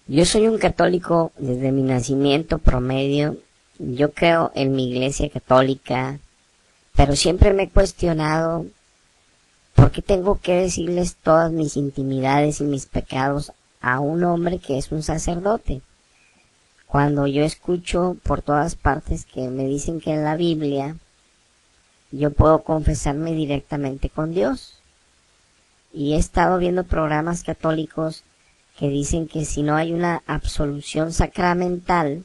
Yo soy un católico desde mi nacimiento promedio. Yo creo en mi iglesia católica, pero siempre me he cuestionado por qué tengo que decirles todas mis intimidades y mis pecados a un hombre que es un sacerdote. Cuando yo escucho por todas partes que me dicen que en la Biblia yo puedo confesarme directamente con Dios. Y he estado viendo programas católicos que dicen que si no hay una absolución sacramental,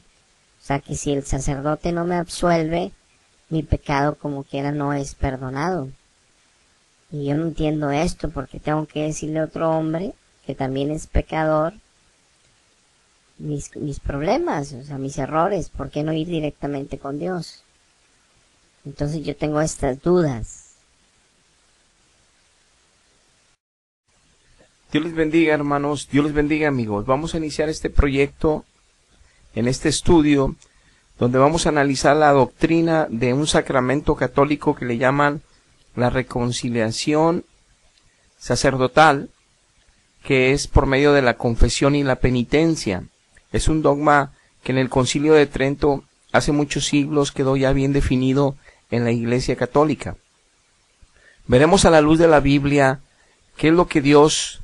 o sea que si el sacerdote no me absuelve, mi pecado como quiera no es perdonado. Y yo no entiendo esto, porque tengo que decirle a otro hombre que también es pecador mis problemas, o sea, mis errores. ¿Por qué no ir directamente con Dios? Entonces yo tengo estas dudas. Dios les bendiga, hermanos. Dios les bendiga, amigos. Vamos a iniciar este proyecto en este estudio donde vamos a analizar la doctrina de un sacramento católico que le llaman la reconciliación sacerdotal, que es por medio de la confesión y la penitencia. Es un dogma que en el Concilio de Trento hace muchos siglos quedó ya bien definido en la Iglesia Católica. Veremos a la luz de la Biblia qué es lo que Dios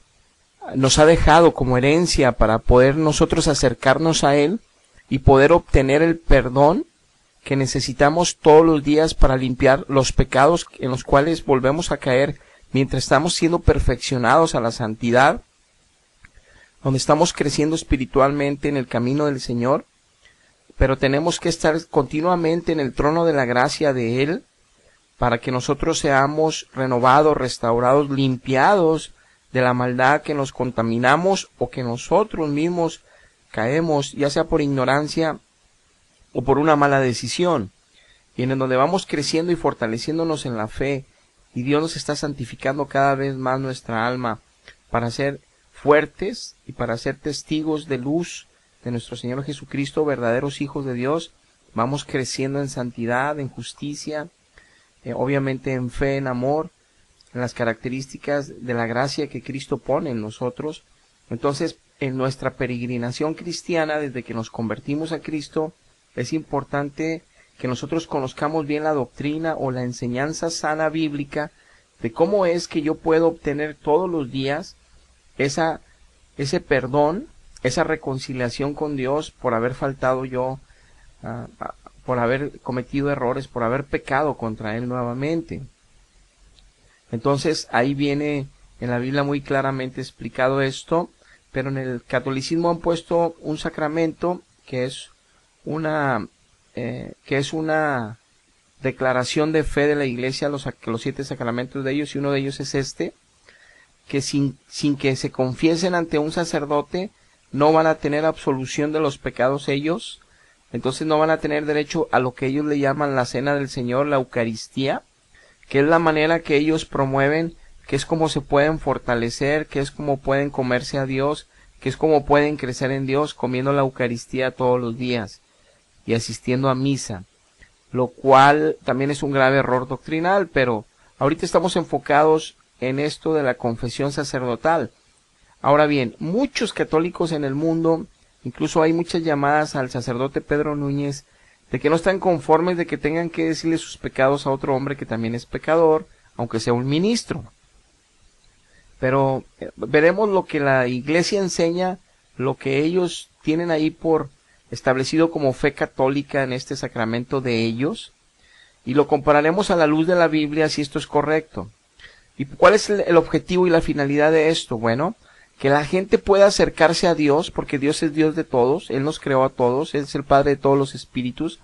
nos ha dejado como herencia para poder nosotros acercarnos a Él y poder obtener el perdón que necesitamos todos los días para limpiar los pecados en los cuales volvemos a caer mientras estamos siendo perfeccionados a la santidad, donde estamos creciendo espiritualmente en el camino del Señor, pero tenemos que estar continuamente en el trono de la gracia de Él para que nosotros seamos renovados, restaurados, limpiados de la maldad que nos contaminamos o que nosotros mismos caemos, ya sea por ignorancia o por una mala decisión, y en donde vamos creciendo y fortaleciéndonos en la fe, y Dios nos está santificando cada vez más nuestra alma para ser fuertes y para ser testigos de luz de nuestro Señor Jesucristo, verdaderos hijos de Dios. Vamos creciendo en santidad, en justicia, obviamente en fe, en amor, en las características de la gracia que Cristo pone en nosotros. Entonces, en nuestra peregrinación cristiana, desde que nos convertimos a Cristo, es importante que nosotros conozcamos bien la doctrina o la enseñanza sana bíblica de cómo es que yo puedo obtener todos los días ese perdón, esa reconciliación con Dios por haber faltado yo, por haber cometido errores, por haber pecado contra Él nuevamente. Entonces ahí viene en la Biblia muy claramente explicado esto, pero en el catolicismo han puesto un sacramento que es una declaración de fe de la Iglesia, los 7 sacramentos de ellos, y uno de ellos es este, que sin que se confiesen ante un sacerdote no van a tener absolución de los pecados ellos, entonces no van a tener derecho a lo que ellos le llaman la cena del Señor, la Eucaristía, que es la manera que ellos promueven, que es como se pueden fortalecer, que es como pueden comerse a Dios, que es como pueden crecer en Dios comiendo la Eucaristía todos los días y asistiendo a misa, lo cual también es un grave error doctrinal, pero ahorita estamos enfocados en esto de la confesión sacerdotal. Ahora bien, muchos católicos en el mundo, incluso hay muchas llamadas al sacerdote Pedro Núñez, de que no están conformes de que tengan que decirle sus pecados a otro hombre que también es pecador, aunque sea un ministro. Pero veremos lo que la Iglesia enseña, lo que ellos tienen ahí por establecido como fe católica en este sacramento de ellos, y lo compararemos a la luz de la Biblia si esto es correcto. ¿Y cuál es el objetivo y la finalidad de esto? Bueno, que la gente pueda acercarse a Dios, porque Dios es Dios de todos, Él nos creó a todos, Él es el Padre de todos los espíritus,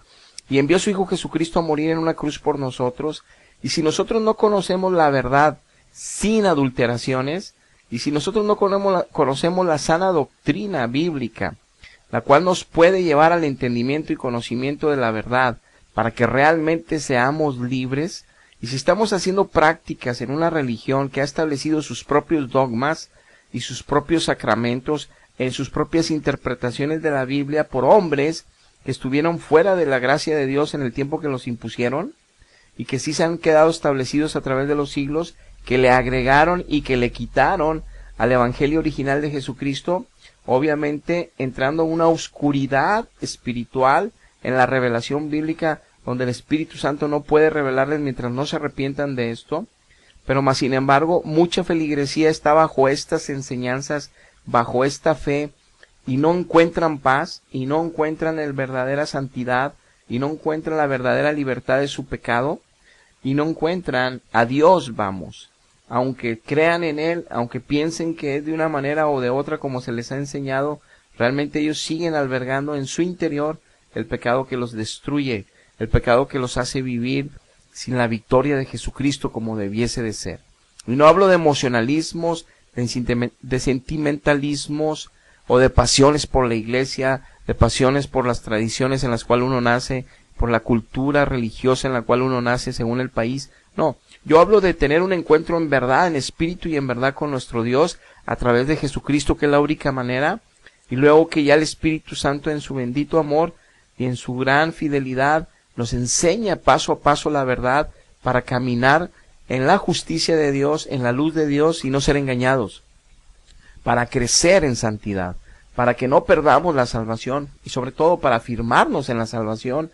y envió a su Hijo Jesucristo a morir en una cruz por nosotros, y si nosotros no conocemos la verdad sin adulteraciones, y si nosotros no conocemos la sana doctrina bíblica, la cual nos puede llevar al entendimiento y conocimiento de la verdad, para que realmente seamos libres, y si estamos haciendo prácticas en una religión que ha establecido sus propios dogmas y sus propios sacramentos, en sus propias interpretaciones de la Biblia por hombres que estuvieron fuera de la gracia de Dios en el tiempo que los impusieron, y que sí se han quedado establecidos a través de los siglos, que le agregaron y que le quitaron al Evangelio original de Jesucristo, obviamente entrando a una oscuridad espiritual en la revelación bíblica, donde el Espíritu Santo no puede revelarles mientras no se arrepientan de esto. Pero más sin embargo, mucha feligresía está bajo estas enseñanzas, bajo esta fe, y no encuentran paz, y no encuentran la verdadera santidad, y no encuentran la verdadera libertad de su pecado, y no encuentran a Dios, vamos. Aunque crean en Él, aunque piensen que es de una manera o de otra como se les ha enseñado, realmente ellos siguen albergando en su interior el pecado que los destruye, el pecado que los hace vivir sin la victoria de Jesucristo como debiese de ser. Y no hablo de emocionalismos, de sentimentalismos o de pasiones por la iglesia, de pasiones por las tradiciones en las cuales uno nace, por la cultura religiosa en la cual uno nace según el país. No, yo hablo de tener un encuentro en verdad, en espíritu y en verdad con nuestro Dios a través de Jesucristo, que es la única manera, y luego que ya el Espíritu Santo en su bendito amor y en su gran fidelidad nos enseña paso a paso la verdad para caminar en la justicia de Dios, en la luz de Dios y no ser engañados, para crecer en santidad, para que no perdamos la salvación y sobre todo para afirmarnos en la salvación,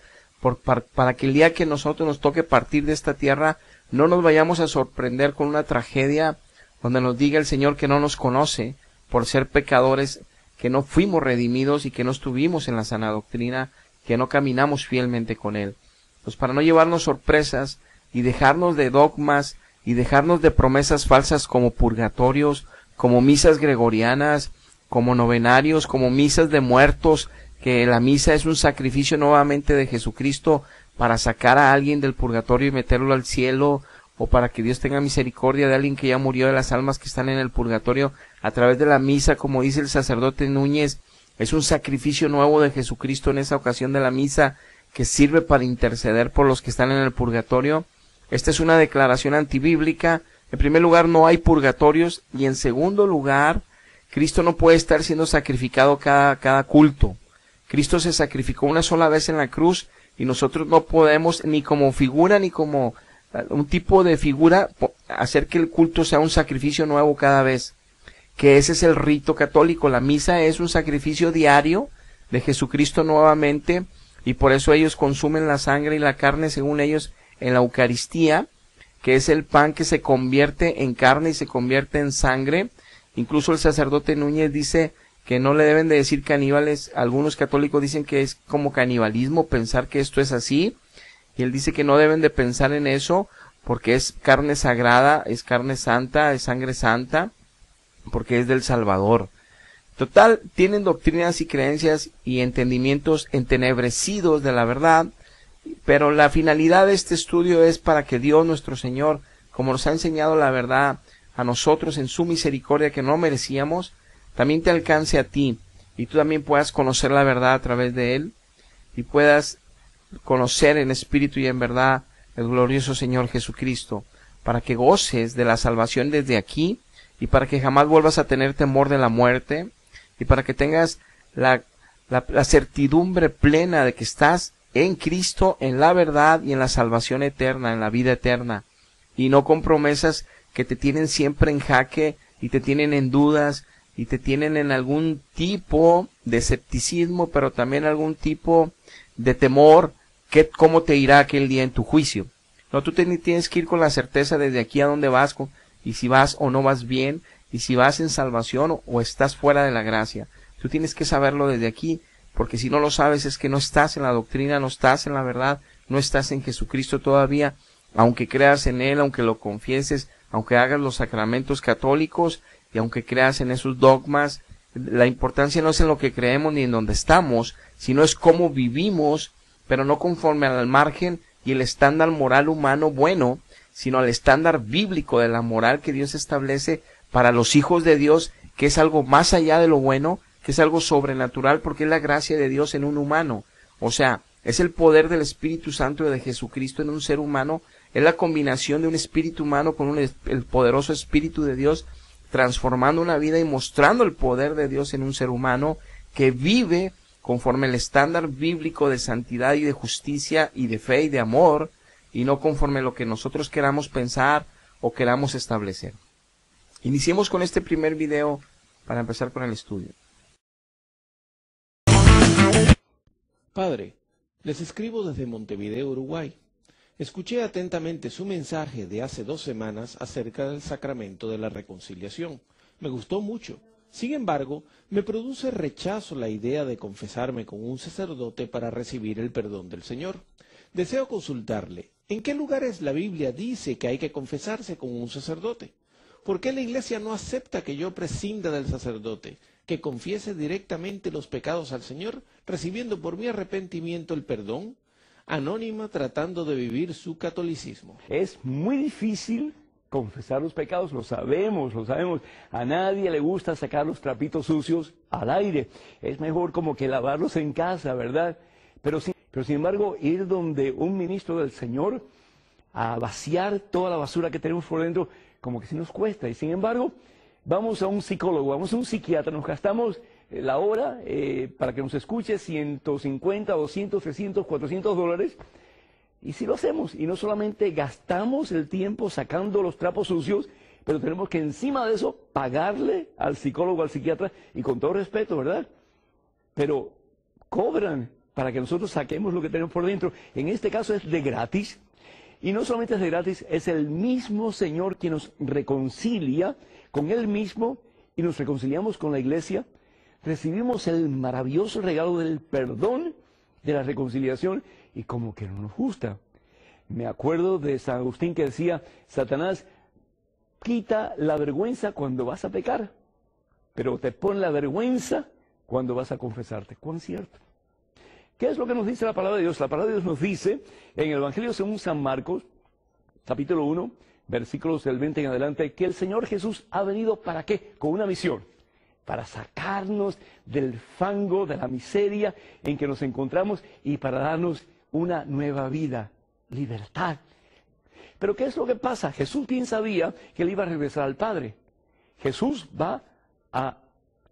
para que el día que nosotros nos toque partir de esta tierra no nos vayamos a sorprender con una tragedia donde nos diga el Señor que no nos conoce por ser pecadores, que no fuimos redimidos y que no estuvimos en la sana doctrina, que no caminamos fielmente con Él. Pues para no llevarnos sorpresas y dejarnos de dogmas y dejarnos de promesas falsas como purgatorios, como misas gregorianas, como novenarios, como misas de muertos, que la misa es un sacrificio nuevamente de Jesucristo para sacar a alguien del purgatorio y meterlo al cielo, o para que Dios tenga misericordia de alguien que ya murió, de las almas que están en el purgatorio a través de la misa, como dice el sacerdote Núñez. Es un sacrificio nuevo de Jesucristo en esa ocasión de la misa que sirve para interceder por los que están en el purgatorio. Esta es una declaración antibíblica. En primer lugar, no hay purgatorios, y en segundo lugar, Cristo no puede estar siendo sacrificado cada culto. Cristo se sacrificó una sola vez en la cruz y nosotros no podemos ni como figura ni como un tipo de figura hacer que el culto sea un sacrificio nuevo cada vez. Que ese es el rito católico. La misa es un sacrificio diario de Jesucristo nuevamente, y por eso ellos consumen la sangre y la carne, según ellos, en la Eucaristía, que es el pan que se convierte en carne y se convierte en sangre. Incluso el sacerdote Núñez dice que no le deben de decir caníbales. Algunos católicos dicen que es como canibalismo pensar que esto es así, y él dice que no deben de pensar en eso porque es carne sagrada, es carne santa, es sangre santa, porque es del Salvador. Total, tienen doctrinas y creencias y entendimientos entenebrecidos de la verdad, pero la finalidad de este estudio es para que Dios nuestro Señor, como nos ha enseñado la verdad a nosotros en su misericordia que no merecíamos, también te alcance a ti, y tú también puedas conocer la verdad a través de Él, y puedas conocer en espíritu y en verdad el glorioso Señor Jesucristo, para que goces de la salvación desde aquí, y para que jamás vuelvas a tener temor de la muerte, y para que tengas la certidumbre plena de que estás en Cristo, en la verdad y en la salvación eterna, en la vida eterna, y no con promesas que te tienen siempre en jaque y te tienen en dudas y te tienen en algún tipo de escepticismo, pero también algún tipo de temor, cómo te irá aquel día en tu juicio. No, tú tienes que ir con la certeza desde aquí a donde vas, y si vas o no vas bien, y si vas en salvación o estás fuera de la gracia. Tú tienes que saberlo desde aquí, porque si no lo sabes es que no estás en la doctrina, no estás en la verdad, no estás en Jesucristo todavía, aunque creas en Él, aunque lo confieses, aunque hagas los sacramentos católicos y aunque creas en esos dogmas. La importancia no es en lo que creemos ni en donde estamos, sino es cómo vivimos, pero no conforme al margen y el estándar moral humano bueno, sino al estándar bíblico de la moral que Dios establece para los hijos de Dios, que es algo más allá de lo bueno, que es algo sobrenatural, porque es la gracia de Dios en un humano. O sea, es el poder del Espíritu Santo y de Jesucristo en un ser humano, es la combinación de un espíritu humano con el poderoso Espíritu de Dios, transformando una vida y mostrando el poder de Dios en un ser humano que vive conforme el estándar bíblico de santidad y de justicia y de fe y de amor, y no conforme lo que nosotros queramos pensar o queramos establecer. Iniciemos con este primer video para empezar con el estudio. Padre, les escribo desde Montevideo, Uruguay. Escuché atentamente su mensaje de hace 2 semanas acerca del sacramento de la reconciliación. Me gustó mucho. Sin embargo, me produce rechazo la idea de confesarme con un sacerdote para recibir el perdón del Señor. Deseo consultarle, ¿en qué lugares la Biblia dice que hay que confesarse con un sacerdote? ¿Por qué la Iglesia no acepta que yo prescinda del sacerdote, que confiese directamente los pecados al Señor, recibiendo por mi arrepentimiento el perdón? Anónima tratando de vivir su catolicismo. Es muy difícil confesar los pecados, lo sabemos. A nadie le gusta sacar los trapitos sucios al aire. Es mejor como que lavarlos en casa, ¿verdad? Pero sin embargo, ir donde un ministro del Señor a vaciar toda la basura que tenemos por dentro, como que sí nos cuesta. Y sin embargo, vamos a un psicólogo, vamos a un psiquiatra, nos gastamos la hora para que nos escuche 150, 200, 300, 400 dólares. Y si lo hacemos, y no solamente gastamos el tiempo sacando los trapos sucios, pero tenemos que encima de eso pagarle al psicólogo, al psiquiatra, y con todo respeto, ¿verdad? Pero cobran para que nosotros saquemos lo que tenemos por dentro. En este caso es de gratis. Y no solamente es de gratis, es el mismo Señor quien nos reconcilia con Él mismo y nos reconciliamos con la Iglesia. Recibimos el maravilloso regalo del perdón, de la reconciliación, y como que no nos gusta. Me acuerdo de San Agustín que decía, Satanás quita la vergüenza cuando vas a pecar, pero te pone la vergüenza cuando vas a confesarte. ¿Cuán cierto? ¿Qué es lo que nos dice la palabra de Dios? La palabra de Dios nos dice en el Evangelio según San Marcos, capítulo 1, versículos del 20 en adelante, que el Señor Jesús ha venido ¿para qué? Con una misión, para sacarnos del fango, de la miseria en que nos encontramos y para darnos una nueva vida, libertad. Pero ¿qué es lo que pasa? Jesús bien sabía que él iba a regresar al Padre. Jesús va a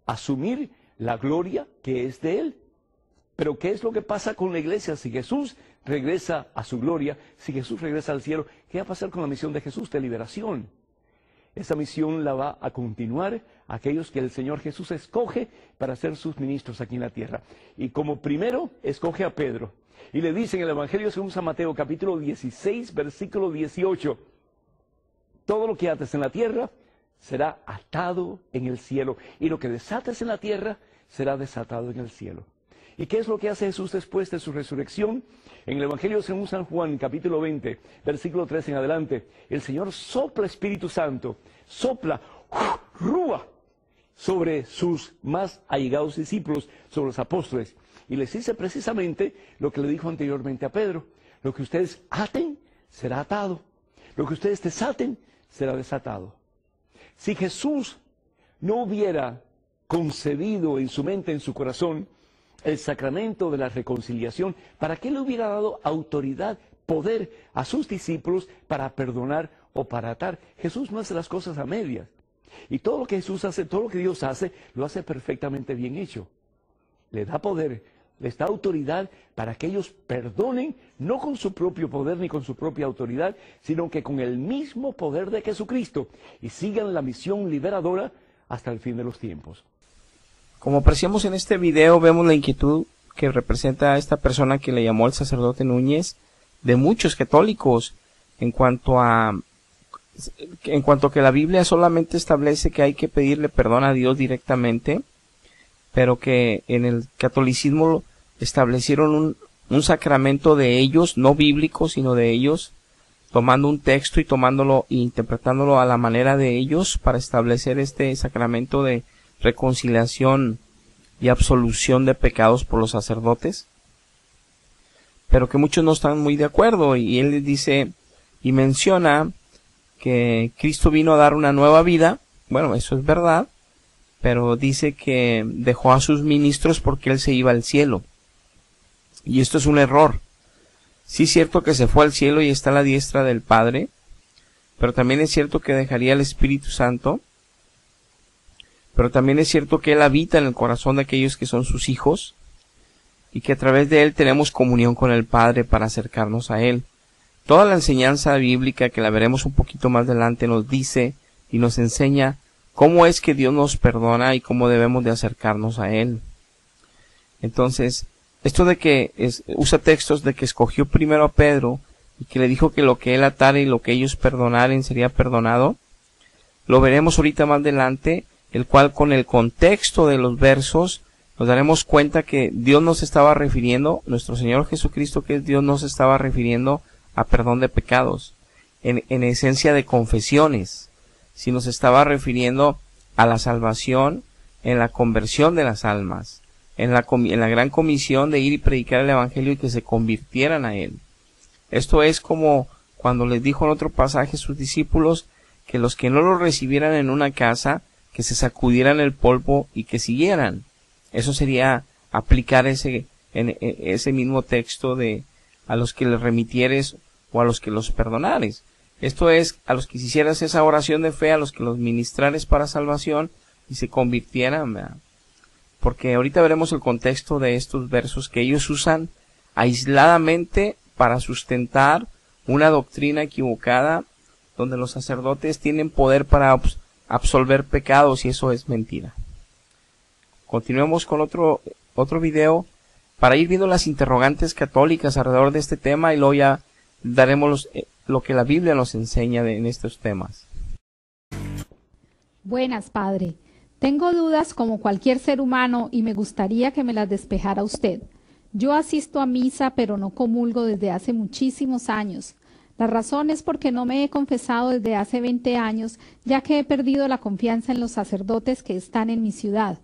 asumir la gloria que es de él. Pero ¿qué es lo que pasa con la iglesia? Si Jesús regresa a su gloria, si Jesús regresa al cielo, ¿qué va a pasar con la misión de Jesús de liberación? Esa misión la va a continuar aquellos que el Señor Jesús escoge para ser sus ministros aquí en la tierra. Y como primero, escoge a Pedro. Y le dice en el Evangelio según San Mateo, capítulo 16, versículo 18, todo lo que ates en la tierra será atado en el cielo, y lo que desates en la tierra será desatado en el cielo. ¿Y qué es lo que hace Jesús después de su resurrección? En el Evangelio según San Juan, capítulo 20, versículo 3 en adelante, el Señor sopla Espíritu Santo, sopla, rúa, sobre sus más allegados discípulos, sobre los apóstoles. Y les dice precisamente lo que le dijo anteriormente a Pedro. Lo que ustedes aten, será atado. Lo que ustedes desaten, será desatado. Si Jesús no hubiera concebido en su mente, en su corazón, el sacramento de la reconciliación, ¿para qué le hubiera dado autoridad, poder a sus discípulos para perdonar o para atar? Jesús no hace las cosas a medias. Y todo lo que Jesús hace, todo lo que Dios hace, lo hace perfectamente bien hecho. Le da poder, les da autoridad para que ellos perdonen, no con su propio poder ni con su propia autoridad, sino que con el mismo poder de Jesucristo, y sigan la misión liberadora hasta el fin de los tiempos. Como apreciamos en este video, vemos la inquietud que representa a esta persona que le llamó el sacerdote Núñez, de muchos católicos, en cuanto a que la Biblia solamente establece que hay que pedirle perdón a Dios directamente, pero que en el catolicismo establecieron un sacramento de ellos, no bíblico, sino de ellos, tomando un texto y tomándolo e interpretándolo a la manera de ellos para establecer este sacramento de reconciliación y absolución de pecados por los sacerdotes, pero que muchos no están muy de acuerdo, y él les dice y menciona que Cristo vino a dar una nueva vida. Bueno, eso es verdad, pero dice que dejó a sus ministros porque él se iba al cielo, y esto es un error. Sí es cierto que se fue al cielo y está a la diestra del Padre, pero también es cierto que dejaría el Espíritu Santo. Pero también es cierto que Él habita en el corazón de aquellos que son sus hijos, y que a través de Él tenemos comunión con el Padre para acercarnos a Él. Toda la enseñanza bíblica, que la veremos un poquito más adelante, nos dice y nos enseña cómo es que Dios nos perdona y cómo debemos de acercarnos a Él. Entonces, esto de que usa textos de que escogió primero a Pedro y que le dijo que lo que él atare y lo que ellos perdonaren sería perdonado, lo veremos ahorita más adelante, el cual con el contexto de los versos nos daremos cuenta que Dios nos estaba refiriendo, nuestro Señor Jesucristo que es Dios nos estaba refiriendo a perdón de pecados, en esencia de confesiones, si nos estaba refiriendo a la salvación en la conversión de las almas, en la gran comisión de ir y predicar el Evangelio y que se convirtieran a él. Esto es como cuando les dijo en otro pasaje a sus discípulos que los que no lo recibieran en una casa, que se sacudieran el polvo y que siguieran. Eso sería aplicar ese mismo texto de a los que les remitieres o a los que los perdonares. Esto es, a los que hicieras esa oración de fe, a los que los ministrares para salvación y se convirtieran, ¿verdad? Porque ahorita veremos el contexto de estos versos que ellos usan aisladamente para sustentar una doctrina equivocada donde los sacerdotes tienen poder para absolver pecados y eso es mentira. Continuemos con otro video para ir viendo las interrogantes católicas alrededor de este tema y luego ya daremos lo que la Biblia nos enseña en estos temas. Buenas, padre. Tengo dudas como cualquier ser humano y me gustaría que me las despejara usted. Yo asisto a misa, pero no comulgo desde hace muchísimos años. La razón es porque no me he confesado desde hace 20 años, ya que he perdido la confianza en los sacerdotes que están en mi ciudad.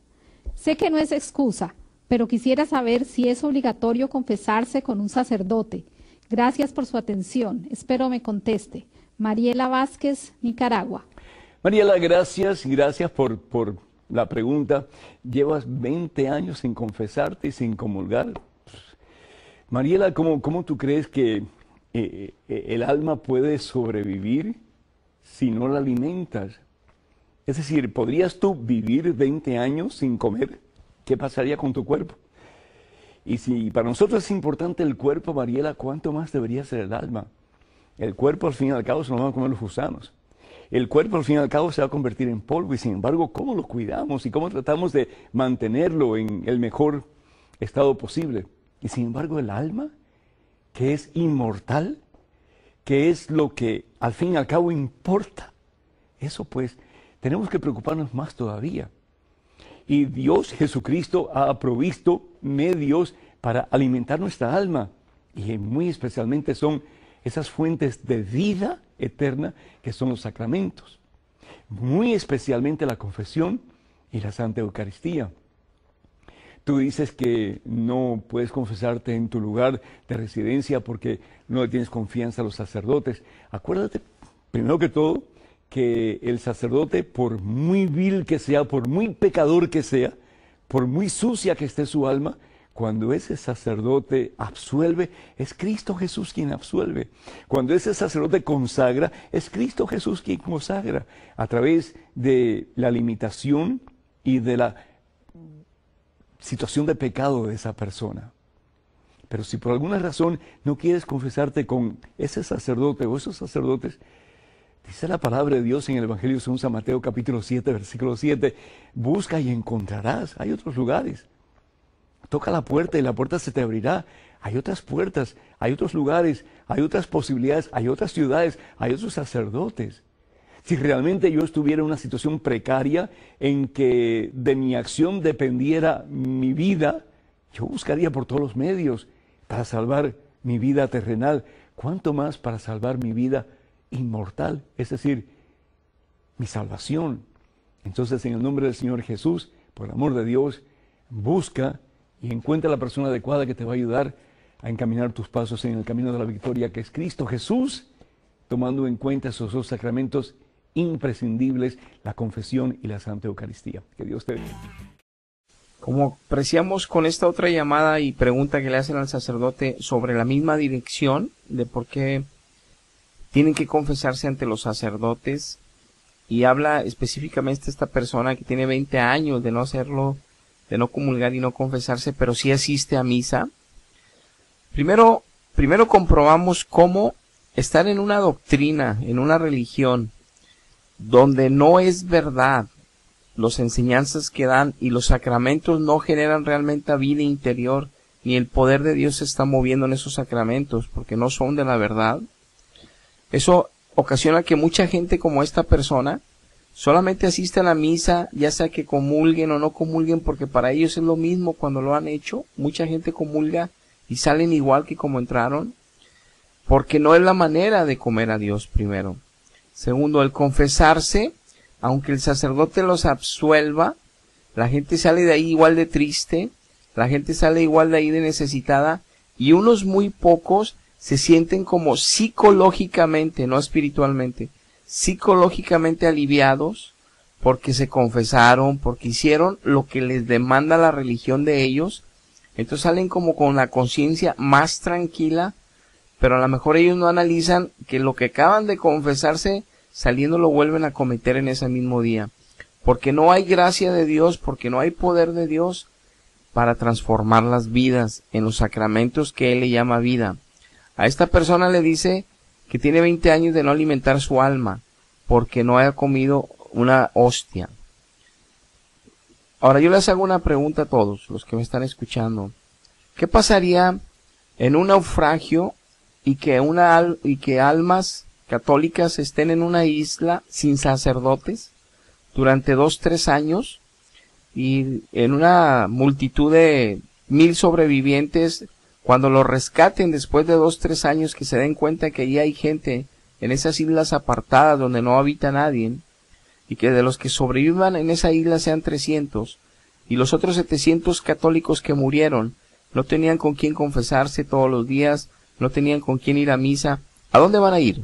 Sé que no es excusa, pero quisiera saber si es obligatorio confesarse con un sacerdote. Gracias por su atención. Espero me conteste. Mariela Vázquez, Nicaragua. Mariela, gracias por la pregunta. Llevas 20 años sin confesarte y sin comulgar. Mariela, ¿cómo tú crees que el alma puede sobrevivir si no la alimentas? Es decir, ¿podrías tú vivir 20 años sin comer? ¿Qué pasaría con tu cuerpo? Y si para nosotros es importante el cuerpo, Mariela, ¿cuánto más debería ser el alma? El cuerpo, al fin y al cabo, se lo van a comer los gusanos. El cuerpo, al fin y al cabo, se va a convertir en polvo. Y sin embargo, ¿cómo lo cuidamos y cómo tratamos de mantenerlo en el mejor estado posible? Y sin embargo, el alma, que es inmortal, que es lo que al fin y al cabo importa, eso pues, tenemos que preocuparnos más todavía. Y Dios, Jesucristo, ha provisto medios para alimentar nuestra alma. Y muy especialmente son esas fuentes de vida eterna que son los sacramentos. Muy especialmente la confesión y la Santa Eucaristía. Tú dices que no puedes confesarte en tu lugar de residencia porque no le tienes confianza a los sacerdotes. Acuérdate, primero que todo, que el sacerdote, por muy vil que sea, por muy pecador que sea, por muy sucia que esté su alma, cuando ese sacerdote absuelve, es Cristo Jesús quien absuelve. Cuando ese sacerdote consagra, es Cristo Jesús quien consagra, a través de la limitación y de la situación de pecado de esa persona. Pero si por alguna razón no quieres confesarte con ese sacerdote o esos sacerdotes, dice la palabra de Dios en el Evangelio según San Mateo capítulo 7, versículo 7, busca y encontrarás. Hay otros lugares. Toca la puerta y la puerta se te abrirá. Hay otras puertas, hay otros lugares, hay otras posibilidades, hay otras ciudades, hay otros sacerdotes. Si realmente yo estuviera en una situación precaria en que de mi acción dependiera mi vida, yo buscaría por todos los medios para salvar mi vida terrenal. ¿Cuánto más para salvar mi vida inmortal? Es decir, mi salvación. Entonces, en el nombre del Señor Jesús, por el amor de Dios, busca y encuentra la persona adecuada que te va a ayudar a encaminar tus pasos en el camino de la victoria, que es Cristo Jesús, tomando en cuenta esos dos sacramentos imprescindibles, la confesión y la Santa Eucaristía. Que Dios te bendiga. Como apreciamos con esta otra llamada y pregunta que le hacen al sacerdote sobre la misma dirección de por qué tienen que confesarse ante los sacerdotes, y habla específicamente esta persona que tiene 20 años de no hacerlo, de no comulgar y no confesarse, pero sí asiste a misa. Primero comprobamos cómo estar en una doctrina, en una religión, donde no es verdad las enseñanzas que dan y los sacramentos no generan realmente vida interior ni el poder de Dios se está moviendo en esos sacramentos, porque no son de la verdad, eso ocasiona que mucha gente como esta persona solamente asiste a la misa, ya sea que comulguen o no comulguen, porque para ellos es lo mismo cuando lo han hecho. Mucha gente comulga y salen igual que como entraron, porque no es la manera de comer a Dios, primero. Segundo, el confesarse, aunque el sacerdote los absuelva, la gente sale de ahí igual de triste, la gente sale igual de ahí de necesitada, y unos muy pocos se sienten como psicológicamente, no espiritualmente, psicológicamente aliviados porque se confesaron, porque hicieron lo que les demanda la religión de ellos. Entonces salen como con la conciencia más tranquila, pero a lo mejor ellos no analizan que lo que acaban de confesarse, saliendo lo vuelven a cometer en ese mismo día, porque no hay gracia de Dios, porque no hay poder de Dios para transformar las vidas en los sacramentos que Él le llama vida. A esta persona le dice que tiene 20 años de no alimentar su alma, porque no haya comido una hostia. Ahora yo les hago una pregunta a todos los que me están escuchando. ¿Qué pasaría en un naufragio y que almas católicas estén en una isla sin sacerdotes durante 2-3 años, y en una multitud de 1000 sobrevivientes, cuando los rescaten después de 2-3 años, que se den cuenta que allí hay gente en esas islas apartadas donde no habita nadie, y que de los que sobrevivan en esa isla sean 300, y los otros 700 católicos que murieron no tenían con quién confesarse todos los días, no tenían con quién ir a misa? ¿A dónde van a ir?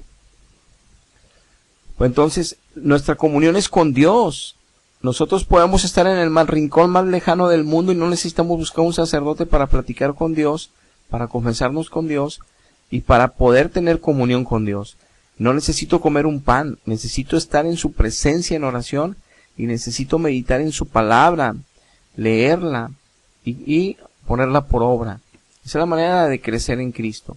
Pues entonces nuestra comunión es con Dios. Nosotros podemos estar en el rincón más lejano del mundo y no necesitamos buscar un sacerdote para platicar con Dios, para confesarnos con Dios y para poder tener comunión con Dios. No necesito comer un pan, necesito estar en su presencia en oración y necesito meditar en su palabra, leerla y ponerla por obra. Esa es la manera de crecer en Cristo.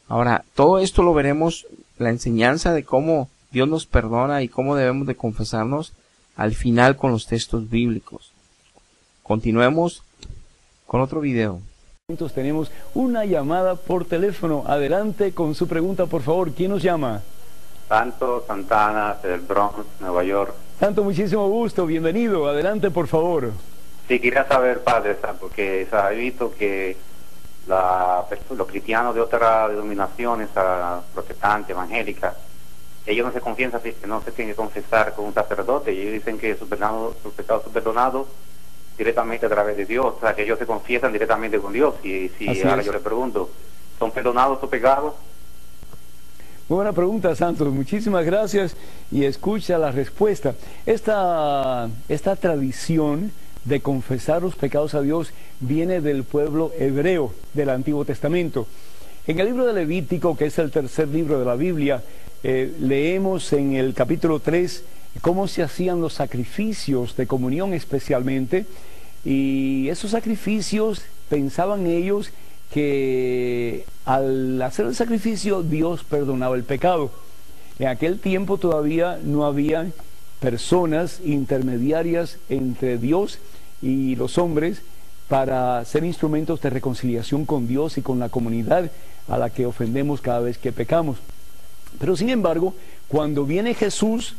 Ahora, todo esto lo veremos, la enseñanza de cómo Dios nos perdona y cómo debemos de confesarnos al final con los textos bíblicos. Continuemos con otro video. Tenemos una llamada por teléfono. Adelante con su pregunta, por favor. ¿Quién nos llama? Santo Santana, del Bronx, Nueva York. Santo, muchísimo gusto. Bienvenido. Adelante, por favor. Sí, quería saber, padre, porque he visto que los cristianos de otras denominaciones, protestantes, evangélicas, ellos no se confiesan, que no se tienen que confesar con un sacerdote, y ellos dicen que sus pecados son perdonados directamente a través de Dios, o sea, que ellos se confiesan directamente con Dios. Y ahora yo le pregunto, ¿son perdonados sus pecados? Muy buena pregunta, Santos. Muchísimas gracias, y escucha la respuesta. Esta tradición de confesar los pecados a Dios viene del pueblo hebreo del Antiguo Testamento. En el libro de Levítico, que es el tercer libro de la Biblia, leemos en el capítulo 3 cómo se hacían los sacrificios de comunión especialmente, y esos sacrificios pensaban ellos que al hacer el sacrificio Dios perdonaba el pecado. En aquel tiempo todavía no había personas intermediarias entre Dios y los hombres para ser instrumentos de reconciliación con Dios y con la comunidad a la que ofendemos cada vez que pecamos. Pero sin embargo, cuando viene Jesús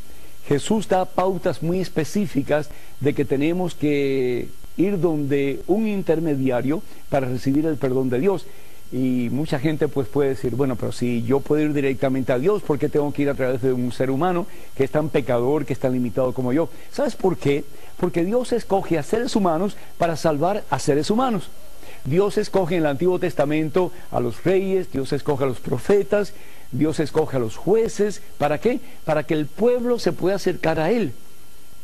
da pautas muy específicas de que tenemos que ir donde un intermediario para recibir el perdón de Dios. Y mucha gente pues puede decir, bueno, pero si yo puedo ir directamente a Dios, ¿por qué tengo que ir a través de un ser humano que es tan pecador, que es tan limitado como yo? ¿Sabes por qué? Porque Dios escoge a seres humanos para salvar a seres humanos. Dios escoge en el Antiguo Testamento a los reyes, Dios escoge a los profetas, Dios escoge a los jueces. ¿Para qué? Para que el pueblo se pueda acercar a Él.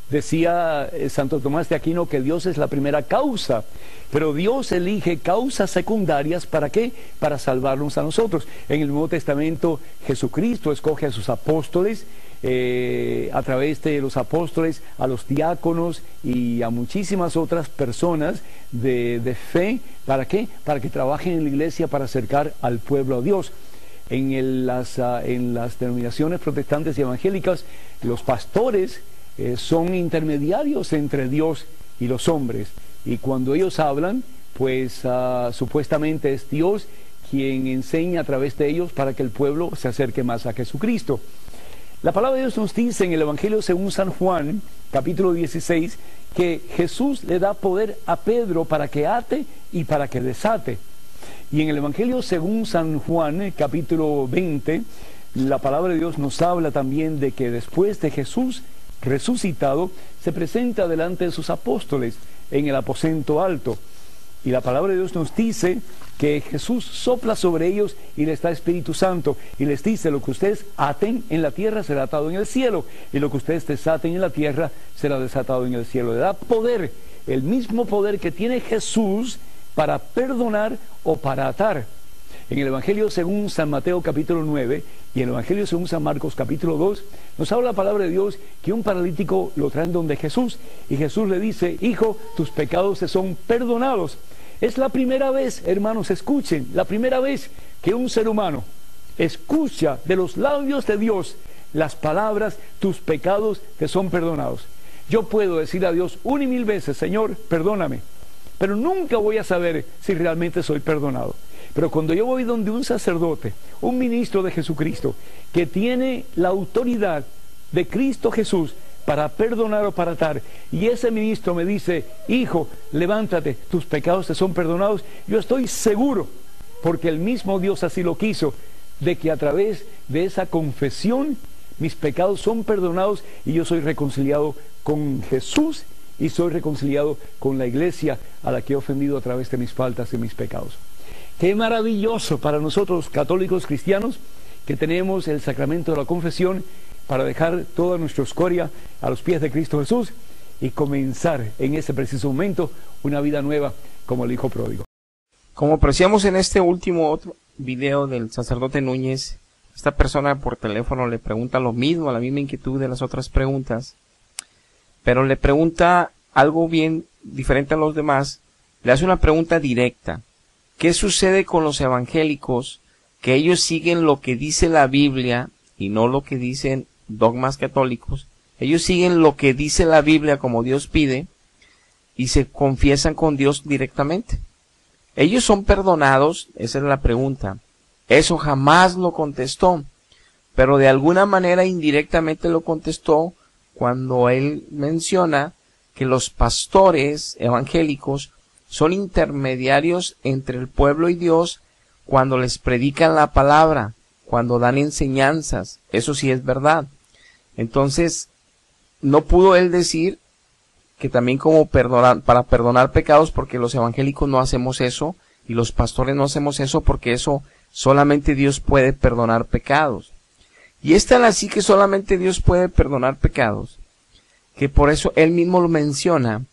Decía Santo Tomás de Aquino que Dios es la primera causa, pero Dios elige causas secundarias. ¿Para qué? Para salvarnos a nosotros. En el Nuevo Testamento Jesucristo escoge a sus apóstoles, a través de los apóstoles a los diáconos y a muchísimas otras personas de fe. ¿Para qué? Para que trabajen en la iglesia para acercar al pueblo a Dios. En las denominaciones protestantes y evangélicas, los pastores son intermediarios entre Dios y los hombres, y cuando ellos hablan, pues supuestamente es Dios quien enseña a través de ellos para que el pueblo se acerque más a Jesucristo. La palabra de Dios nos dice en el Evangelio según San Juan, capítulo 16, que Jesús le da poder a Pedro para que ate y para que desate. Y en el Evangelio según San Juan, capítulo 20, la palabra de Dios nos habla también de que después de Jesús resucitado, se presenta delante de sus apóstoles en el aposento alto. Y la palabra de Dios nos dice que Jesús sopla sobre ellos y les da Espíritu Santo y les dice: lo que ustedes aten en la tierra será atado en el cielo, y lo que ustedes desaten en la tierra será desatado en el cielo. Le da poder, el mismo poder que tiene Jesús para perdonar o para atar. En el Evangelio según San Mateo capítulo 9 y en el Evangelio según San Marcos capítulo 2 nos habla la palabra de Dios que un paralítico lo traen donde Jesús y Jesús le dice: hijo, tus pecados te son perdonados. Es la primera vez, hermanos, escuchen, la primera vez que un ser humano escucha de los labios de Dios las palabras: tus pecados te son perdonados. Yo puedo decir a Dios 1 y 1000 veces: Señor, perdóname, pero nunca voy a saber si realmente soy perdonado. Pero cuando yo voy donde un sacerdote, un ministro de Jesucristo, que tiene la autoridad de Cristo Jesús para perdonar o para atar, y ese ministro me dice: hijo, levántate, tus pecados te son perdonados, yo estoy seguro, porque el mismo Dios así lo quiso, de que a través de esa confesión mis pecados son perdonados y yo soy reconciliado con Jesús y soy reconciliado con la iglesia a la que he ofendido a través de mis faltas y mis pecados. Qué maravilloso para nosotros católicos cristianos que tenemos el sacramento de la confesión para dejar toda nuestra escoria a los pies de Cristo Jesús y comenzar en ese preciso momento una vida nueva como el hijo pródigo. Como apreciamos en este último otro video del sacerdote Núñez, esta persona por teléfono le pregunta lo mismo, la misma inquietud de las otras preguntas, pero le pregunta algo bien diferente a los demás. Le hace una pregunta directa: ¿qué sucede con los evangélicos que ellos siguen lo que dice la Biblia y no lo que dicen dogmas católicos? Ellos siguen lo que dice la Biblia como Dios pide y se confiesan con Dios directamente. ¿Ellos son perdonados? Esa es la pregunta. Eso jamás lo contestó, pero de alguna manera indirectamente lo contestó cuando él menciona que los pastores evangélicos son intermediarios entre el pueblo y Dios cuando les predican la palabra, cuando dan enseñanzas. Eso sí es verdad. Entonces, no pudo él decir que también como para perdonar pecados, porque los evangélicos no hacemos eso y los pastores no hacemos eso, porque eso solamente Dios puede perdonar pecados. Y es tan así que solamente Dios puede perdonar pecados, que por eso él mismo lo menciona,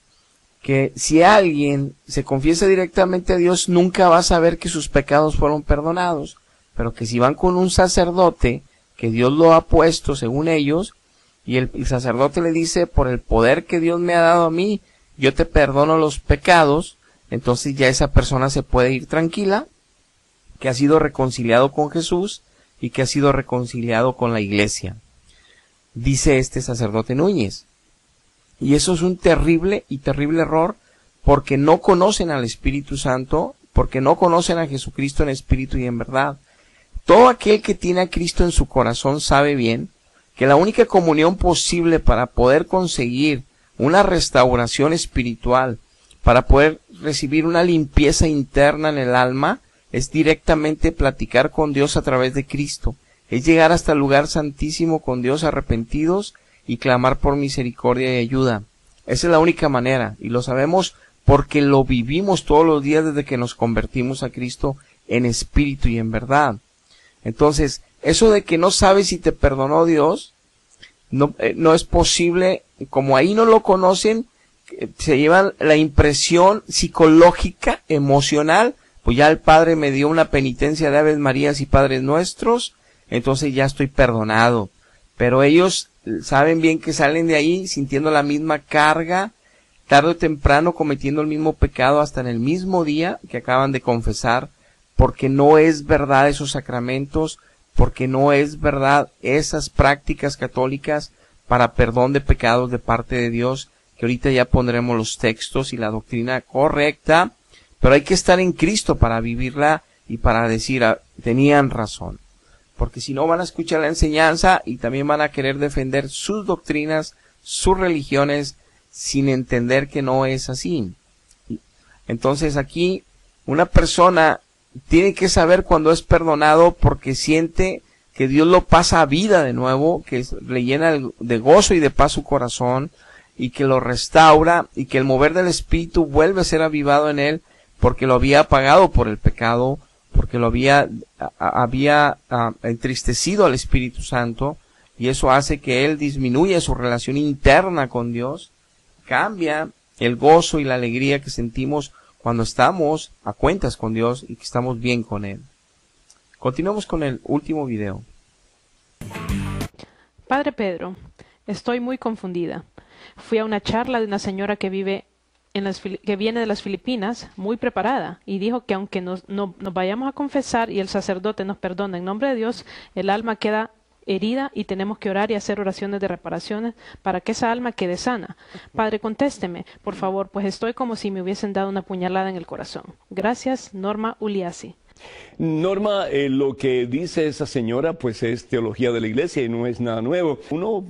que si alguien se confiesa directamente a Dios, nunca va a saber que sus pecados fueron perdonados, pero que si van con un sacerdote, que Dios lo ha puesto según ellos, y el sacerdote le dice: por el poder que Dios me ha dado a mí, yo te perdono los pecados, entonces ya esa persona se puede ir tranquila, que ha sido reconciliado con Jesús y que ha sido reconciliado con la iglesia, dice este sacerdote Núñez. Y eso es un terrible error, porque no conocen al Espíritu Santo, porque no conocen a Jesucristo en espíritu y en verdad. Todo aquel que tiene a Cristo en su corazón sabe bien que la única comunión posible para poder conseguir una restauración espiritual, para poder recibir una limpieza interna en el alma, es directamente platicar con Dios a través de Cristo, es llegar hasta el lugar santísimo con Dios arrepentidos y clamar por misericordia y ayuda. Esa es la única manera, y lo sabemos porque lo vivimos todos los días desde que nos convertimos a Cristo en espíritu y en verdad. Entonces, eso de que no sabes si te perdonó Dios, no es posible. Como ahí no lo conocen, se llevan la impresión psicológica, emocional: pues ya el Padre me dio una penitencia de Aves Marías y Padres Nuestros, entonces ya estoy perdonado. Pero ellos saben bien que salen de ahí sintiendo la misma carga, tarde o temprano cometiendo el mismo pecado hasta en el mismo día que acaban de confesar, porque no es verdad esos sacramentos, porque no es verdad esas prácticas católicas para perdón de pecados de parte de Dios, que ahorita ya pondremos los textos y la doctrina correcta, Pero hay que estar en Cristo para vivirla y para decir, tenían razón. Porque si no van a escuchar la enseñanza y también van a querer defender sus doctrinas, sus religiones, sin entender que no es así. Entonces aquí una persona tiene que saber cuando es perdonado porque siente que Dios lo pasa a vida de nuevo, que le llena de gozo y de paz su corazón y que lo restaura y que el mover del Espíritu vuelve a ser avivado en él porque lo había apagado por el pecado, porque lo había entristecido al Espíritu Santo, y eso hace que él disminuya su relación interna con Dios, cambia el gozo y la alegría que sentimos cuando estamos a cuentas con Dios y que estamos bien con Él. Continuamos con el último video. Padre Pedro, estoy muy confundida. Fui a una charla de una señora que viene de las Filipinas, muy preparada, y dijo que aunque nos vayamos a confesar y el sacerdote nos perdona en nombre de Dios, el alma queda herida y tenemos que orar y hacer oraciones de reparaciones para que esa alma quede sana. Padre, contésteme, por favor, pues estoy como si me hubiesen dado una puñalada en el corazón. Gracias, Norma Uliassi. Norma, lo que dice esa señora, pues es teología de la iglesia y no es nada nuevo.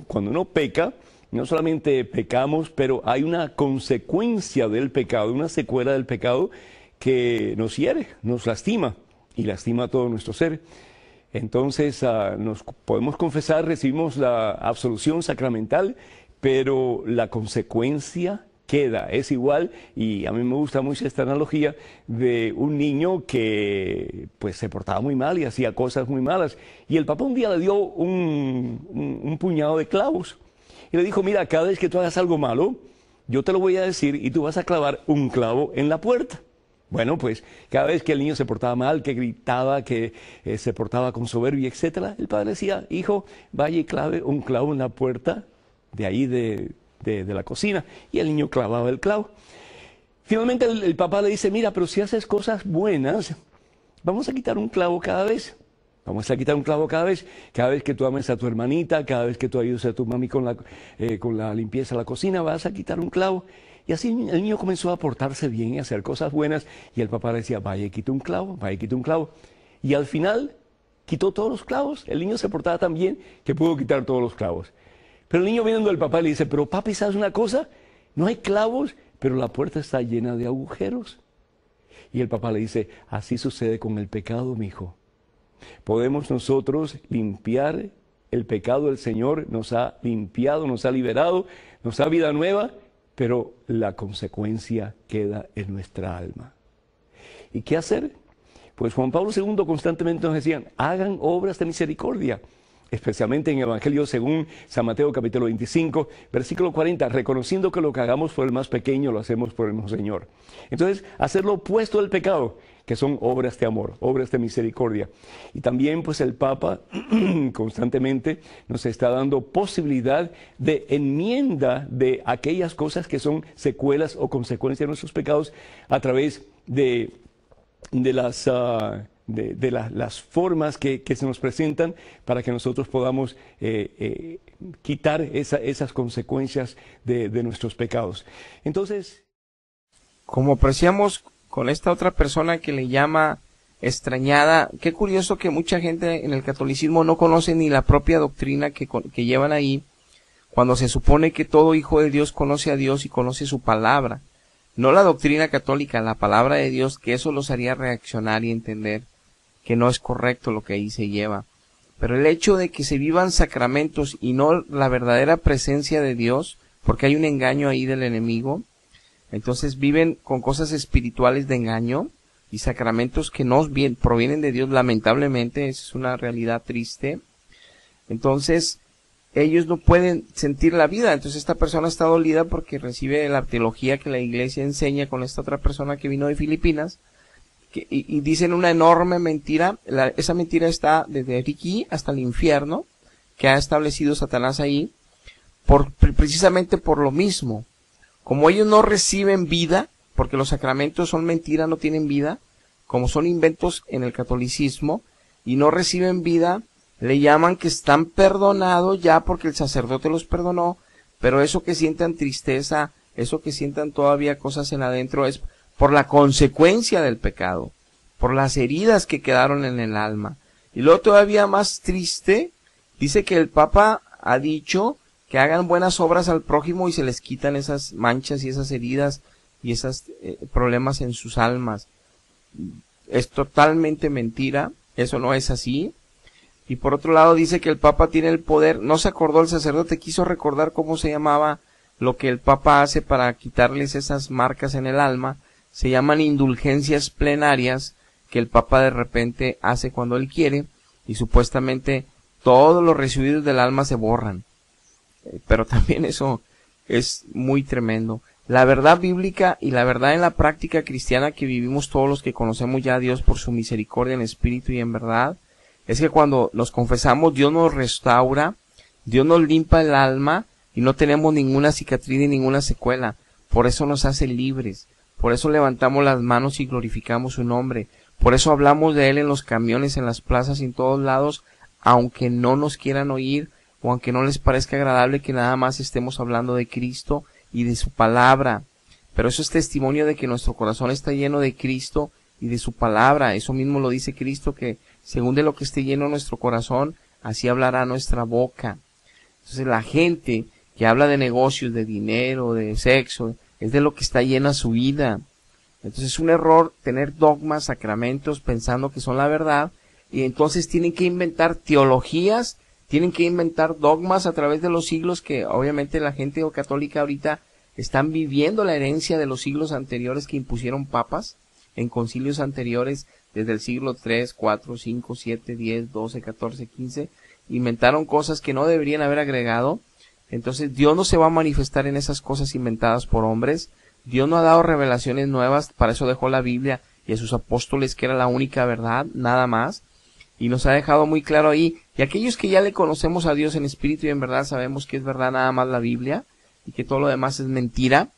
Cuando uno peca, no solamente pecamos, pero hay una consecuencia del pecado, una secuela del pecado que nos hiere, nos lastima y lastima a todo nuestro ser. Entonces nos podemos confesar, recibimos la absolución sacramental, pero la consecuencia queda, es igual, y a mí me gusta mucho esta analogía de un niño que pues se portaba muy mal y hacía cosas muy malas, y el papá un día le dio un puñado de clavos, y le dijo, mira, cada vez que tú hagas algo malo, yo te lo voy a decir y tú vas a clavar un clavo en la puerta. Bueno, pues cada vez que el niño se portaba mal, que gritaba, que se portaba con soberbia, etcétera, el padre decía, hijo, vaya y clave un clavo en la puerta de ahí de la cocina. Y el niño clavaba el clavo. Finalmente el papá le dice, mira, pero si haces cosas buenas, vamos a quitar un clavo cada vez. Vamos a quitar un clavo cada vez que tú ames a tu hermanita, cada vez que tú ayudes a tu mami con la limpieza de la cocina, vas a quitar un clavo. Y así el niño comenzó a portarse bien y a hacer cosas buenas, y el papá le decía, vaya y quita un clavo, vaya y quita un clavo. Y al final quitó todos los clavos. El niño se portaba tan bien que pudo quitar todos los clavos. Pero el niño viendo al papá le dice, pero papi, ¿sabes una cosa? No hay clavos, pero la puerta está llena de agujeros. Y el papá le dice, así sucede con el pecado, mijo. Podemos nosotros limpiar el pecado, el Señor nos ha limpiado, nos ha liberado, nos da vida nueva, pero la consecuencia queda en nuestra alma. ¿Y qué hacer? Pues Juan Pablo II constantemente nos decía, hagan obras de misericordia, especialmente en el Evangelio según San Mateo capítulo 25, versículo 40, reconociendo que lo que hagamos por el más pequeño lo hacemos por el mismo Señor. Entonces, hacer lo opuesto del pecado, que son obras de amor, obras de misericordia. Y también pues el Papa constantemente nos está dando posibilidad de enmienda de aquellas cosas que son secuelas o consecuencias de nuestros pecados a través de las formas que se nos presentan para que nosotros podamos quitar esas consecuencias de nuestros pecados. Entonces, como apreciamos con esta otra persona que le llama extrañada, qué curioso que mucha gente en el catolicismo no conoce ni la propia doctrina que llevan ahí, cuando se supone que todo hijo de Dios conoce a Dios y conoce su palabra. No la doctrina católica, la palabra de Dios, que eso los haría reaccionar y entender que no es correcto lo que ahí se lleva. Pero el hecho de que se vivan sacramentos y no la verdadera presencia de Dios, porque hay un engaño ahí del enemigo, entonces viven con cosas espirituales de engaño y sacramentos que no provienen de Dios, lamentablemente, esa es una realidad triste. Entonces, ellos no pueden sentir la vida. Entonces esta persona está dolida porque recibe la teología que la iglesia enseña con esta otra persona que vino de Filipinas, y dicen una enorme mentira. Esa mentira está desde aquí hasta el infierno, que ha establecido Satanás ahí, precisamente por lo mismo. Como ellos no reciben vida, porque los sacramentos son mentiras, no tienen vida, como son inventos en el catolicismo, y no reciben vida, le llaman que están perdonados ya porque el sacerdote los perdonó, pero eso que sientan tristeza, eso que sientan todavía cosas en adentro es por la consecuencia del pecado, por las heridas que quedaron en el alma. Y luego todavía más triste, dice que el Papa ha dicho que hagan buenas obras al prójimo y se les quitan esas manchas y esas heridas y esos problemas en sus almas. Es totalmente mentira, eso no es así. Y por otro lado dice que el Papa tiene el poder, no se acordó el sacerdote, quiso recordar cómo se llamaba lo que el Papa hace para quitarles esas marcas en el alma, se llaman indulgencias plenarias, que el Papa de repente hace cuando él quiere, y supuestamente todos los residuos del alma se borran. Pero también eso es muy tremendo. La verdad bíblica y la verdad en la práctica cristiana que vivimos todos los que conocemos ya a Dios por su misericordia en espíritu y en verdad, es que cuando nos confesamos, Dios nos restaura, Dios nos limpia el alma y no tenemos ninguna cicatriz ni ninguna secuela. Por eso nos hace libres, por eso levantamos las manos y glorificamos su nombre, por eso hablamos de Él en los camiones, en las plazas y en todos lados, aunque no nos quieran oír o aunque no les parezca agradable que nada más estemos hablando de Cristo y de su palabra. Pero eso es testimonio de que nuestro corazón está lleno de Cristo y de su palabra. Eso mismo lo dice Cristo, que según de lo que esté lleno nuestro corazón, así hablará nuestra boca. Entonces la gente que habla de negocios, de dinero, de sexo, es de lo que está llena su vida. Entonces es un error tener dogmas, sacramentos, pensando que son la verdad, y entonces tienen que inventar teologías, tienen que inventar dogmas a través de los siglos, que obviamente la gente católica ahorita están viviendo la herencia de los siglos anteriores que impusieron papas en concilios anteriores, desde el siglo 3, 4, 5, 7, 10, 12, 14, 15, inventaron cosas que no deberían haber agregado. Entonces Dios no se va a manifestar en esas cosas inventadas por hombres. Dios no ha dado revelaciones nuevas, para eso dejó la Biblia y a sus apóstoles, que era la única verdad, nada más. Y nos ha dejado muy claro ahí, y aquellos que ya le conocemos a Dios en espíritu y en verdad, sabemos que es verdad nada más la Biblia, y que todo lo demás es mentira.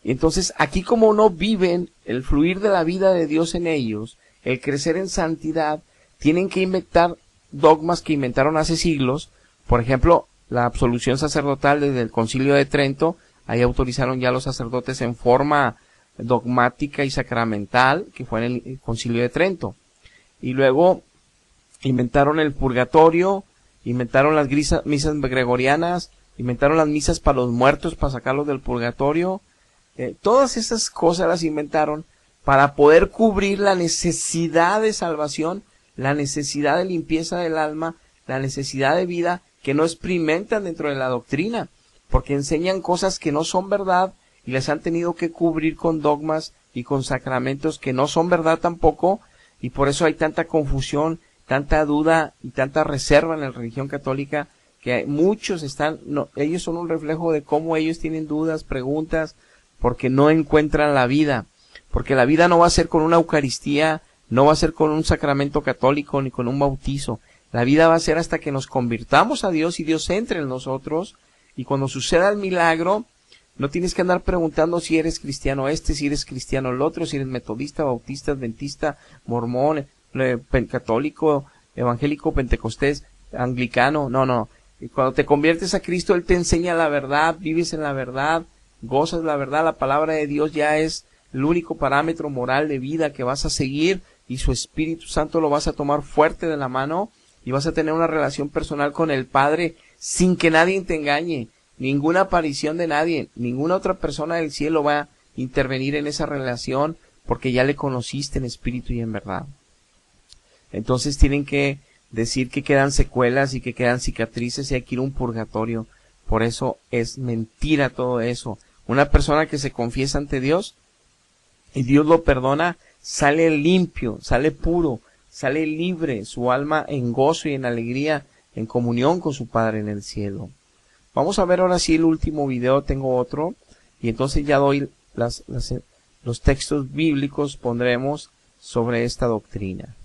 Y entonces aquí, como no viven el fluir de la vida de Dios en ellos, el crecer en santidad, tienen que inventar dogmas que inventaron hace siglos. Por ejemplo, la absolución sacerdotal desde el Concilio de Trento, ahí autorizaron ya los sacerdotes en forma dogmática y sacramental, que fue en el Concilio de Trento. Y luego inventaron el purgatorio, inventaron las misas gregorianas, inventaron las misas para los muertos, para sacarlos del purgatorio. Todas esas cosas las inventaron para poder cubrir la necesidad de salvación, la necesidad de limpieza del alma, la necesidad de vida que no experimentan dentro de la doctrina, porque enseñan cosas que no son verdad y les han tenido que cubrir con dogmas y con sacramentos que no son verdad tampoco, y por eso hay tanta confusión, tanta duda y tanta reserva en la religión católica, que muchos ellos son un reflejo de cómo ellos tienen dudas, preguntas, porque no encuentran la vida, porque la vida no va a ser con una Eucaristía, no va a ser con un sacramento católico ni con un bautizo. La vida va a ser hasta que nos convirtamos a Dios y Dios entre en nosotros, y cuando suceda el milagro, no tienes que andar preguntando si eres cristiano si eres cristiano el otro, si eres metodista, bautista, adventista, mormón, católico, evangélico, pentecostés, anglicano. No. Y cuando te conviertes a Cristo, Él te enseña la verdad, vives en la verdad, gozas la verdad. La palabra de Dios ya es el único parámetro moral de vida que vas a seguir, y su Espíritu Santo lo vas a tomar fuerte de la mano y vas a tener una relación personal con el Padre sin que nadie te engañe, ninguna aparición de nadie, ninguna otra persona del cielo va a intervenir en esa relación, porque ya le conociste en espíritu y en verdad. Entonces tienen que decir que quedan secuelas y que quedan cicatrices y hay que ir a un purgatorio. Por eso es mentira todo eso. Una persona que se confiesa ante Dios y Dios lo perdona, sale limpio, sale puro, sale libre, su alma en gozo y en alegría, en comunión con su Padre en el cielo. Vamos a ver ahora sí el último video, tengo otro, y entonces ya doy los textos bíblicos, pondremos sobre esta doctrina.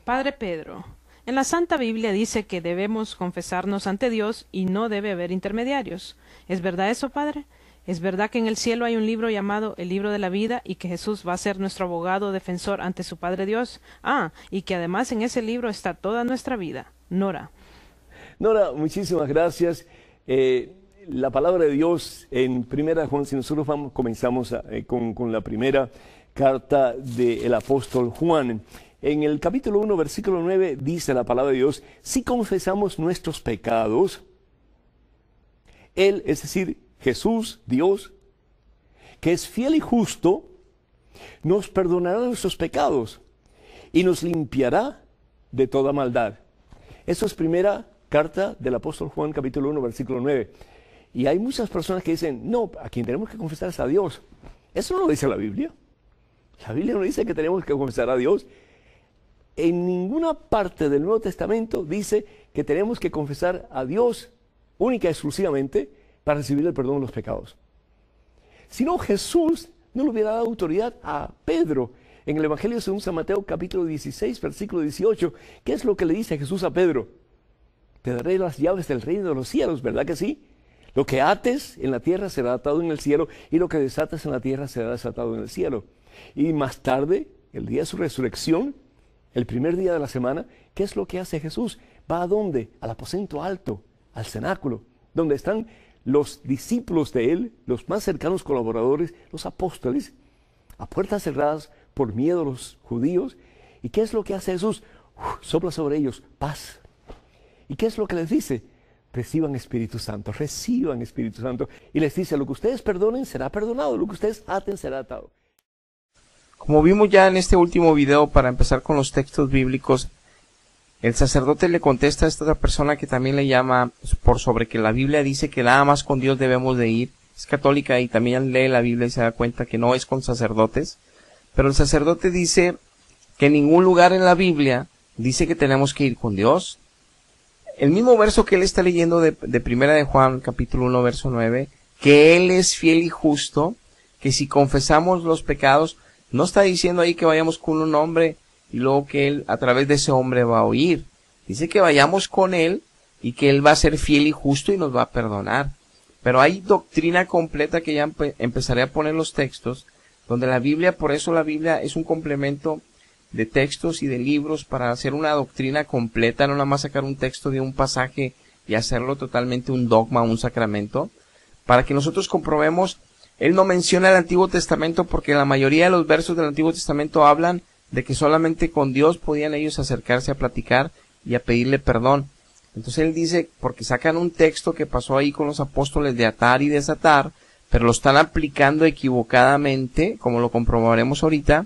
Padre Pedro, en la Santa Biblia dice que debemos confesarnos ante Dios y no debe haber intermediarios. ¿Es verdad eso, Padre? ¿Es verdad que en el cielo hay un libro llamado el libro de la vida y que Jesús va a ser nuestro abogado defensor ante su Padre Dios? Y que además en ese libro está toda nuestra vida. Nora. Nora, muchísimas gracias. la palabra de Dios en Primera de Juan, si nosotros comenzamos con la primera carta del apóstol Juan. En el capítulo 1, versículo 9, dice la palabra de Dios: si confesamos nuestros pecados, Él, es decir, Jesús, Dios, que es fiel y justo, nos perdonará nuestros pecados y nos limpiará de toda maldad. Eso es primera carta del apóstol Juan, capítulo 1, versículo 9. Y hay muchas personas que dicen: no, a quien tenemos que confesar es a Dios. Eso no lo dice la Biblia. La Biblia no dice que tenemos que confesar a Dios. En ninguna parte del Nuevo Testamento dice que tenemos que confesar a Dios única y exclusivamente para recibir el perdón de los pecados. Si no, Jesús no le hubiera dado autoridad a Pedro. En el Evangelio según San Mateo, capítulo 16, versículo 18, ¿qué es lo que le dice Jesús a Pedro? Te daré las llaves del reino de los cielos, ¿verdad que sí? Lo que ates en la tierra será atado en el cielo, y lo que desates en la tierra será desatado en el cielo. Y más tarde, el día de su resurrección, el primer día de la semana, ¿qué es lo que hace Jesús? ¿Va a dónde? Al aposento alto, al cenáculo, donde están los discípulos de él, los más cercanos colaboradores, los apóstoles, a puertas cerradas por miedo a los judíos. ¿Y qué es lo que hace Jesús? Sopla sobre ellos paz. ¿Y qué es lo que les dice? Reciban Espíritu Santo, reciban Espíritu Santo. Y les dice: lo que ustedes perdonen será perdonado, lo que ustedes aten será atado. Como vimos ya en este último video, para empezar con los textos bíblicos, el sacerdote le contesta a esta otra persona que también le llama por sobre que la Biblia dice que nada más con Dios debemos de ir. Es católica y también lee la Biblia y se da cuenta que no es con sacerdotes. Pero el sacerdote dice que en ningún lugar en la Biblia dice que tenemos que ir con Dios. El mismo verso que él está leyendo de Primera de Juan, capítulo 1, verso 9, que Él es fiel y justo, que si confesamos los pecados, no está diciendo ahí que vayamos con un hombre y luego que Él a través de ese hombre va a oír. Dice que vayamos con Él y que Él va a ser fiel y justo y nos va a perdonar. Pero hay doctrina completa que ya empezaré a poner los textos, donde la Biblia, por eso la Biblia es un complemento de textos y de libros para hacer una doctrina completa, no nada más sacar un texto de un pasaje y hacerlo totalmente un dogma, un sacramento, para que nosotros comprobemos. Él no menciona el Antiguo Testamento porque la mayoría de los versos del Antiguo Testamento hablan de que solamente con Dios podían ellos acercarse a platicar y a pedirle perdón. Entonces él dice, porque sacan un texto que pasó ahí con los apóstoles de atar y desatar, pero lo están aplicando equivocadamente, como lo comprobaremos ahorita,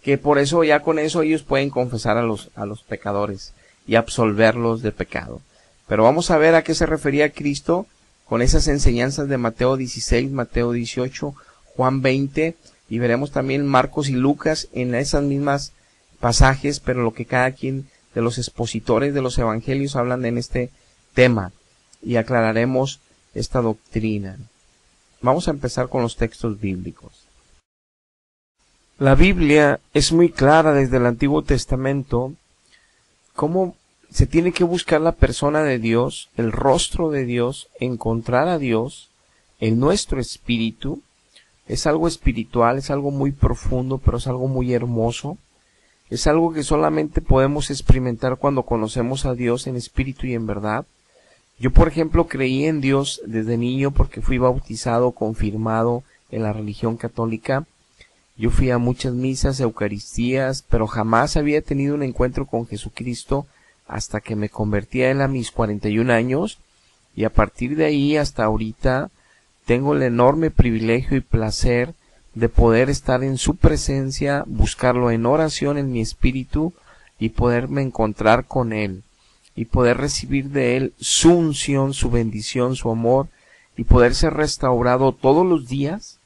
que por eso ya con eso ellos pueden confesar a los pecadores y absolverlos de pecado. Pero vamos a ver a qué se refería Cristo con esas enseñanzas de Mateo 16, Mateo 18, Juan 20, y veremos también Marcos y Lucas en esas mismas pasajes, pero lo que cada quien de los expositores de los evangelios hablan en este tema, y aclararemos esta doctrina. Vamos a empezar con los textos bíblicos. La Biblia es muy clara desde el Antiguo Testamento cómo se tiene que buscar la persona de Dios, el rostro de Dios, encontrar a Dios en nuestro espíritu. Es algo espiritual, es algo muy profundo, pero es algo muy hermoso. Es algo que solamente podemos experimentar cuando conocemos a Dios en espíritu y en verdad. Yo, por ejemplo, creí en Dios desde niño porque fui bautizado, confirmado en la religión católica. Yo fui a muchas misas, eucaristías, pero jamás había tenido un encuentro con Jesucristo hasta que me convertí a Él a mis 41 años, y a partir de ahí hasta ahorita tengo el enorme privilegio y placer de poder estar en su presencia, buscarlo en oración en mi espíritu y poderme encontrar con Él y poder recibir de Él su unción, su bendición, su amor, y poder ser restaurado todos los días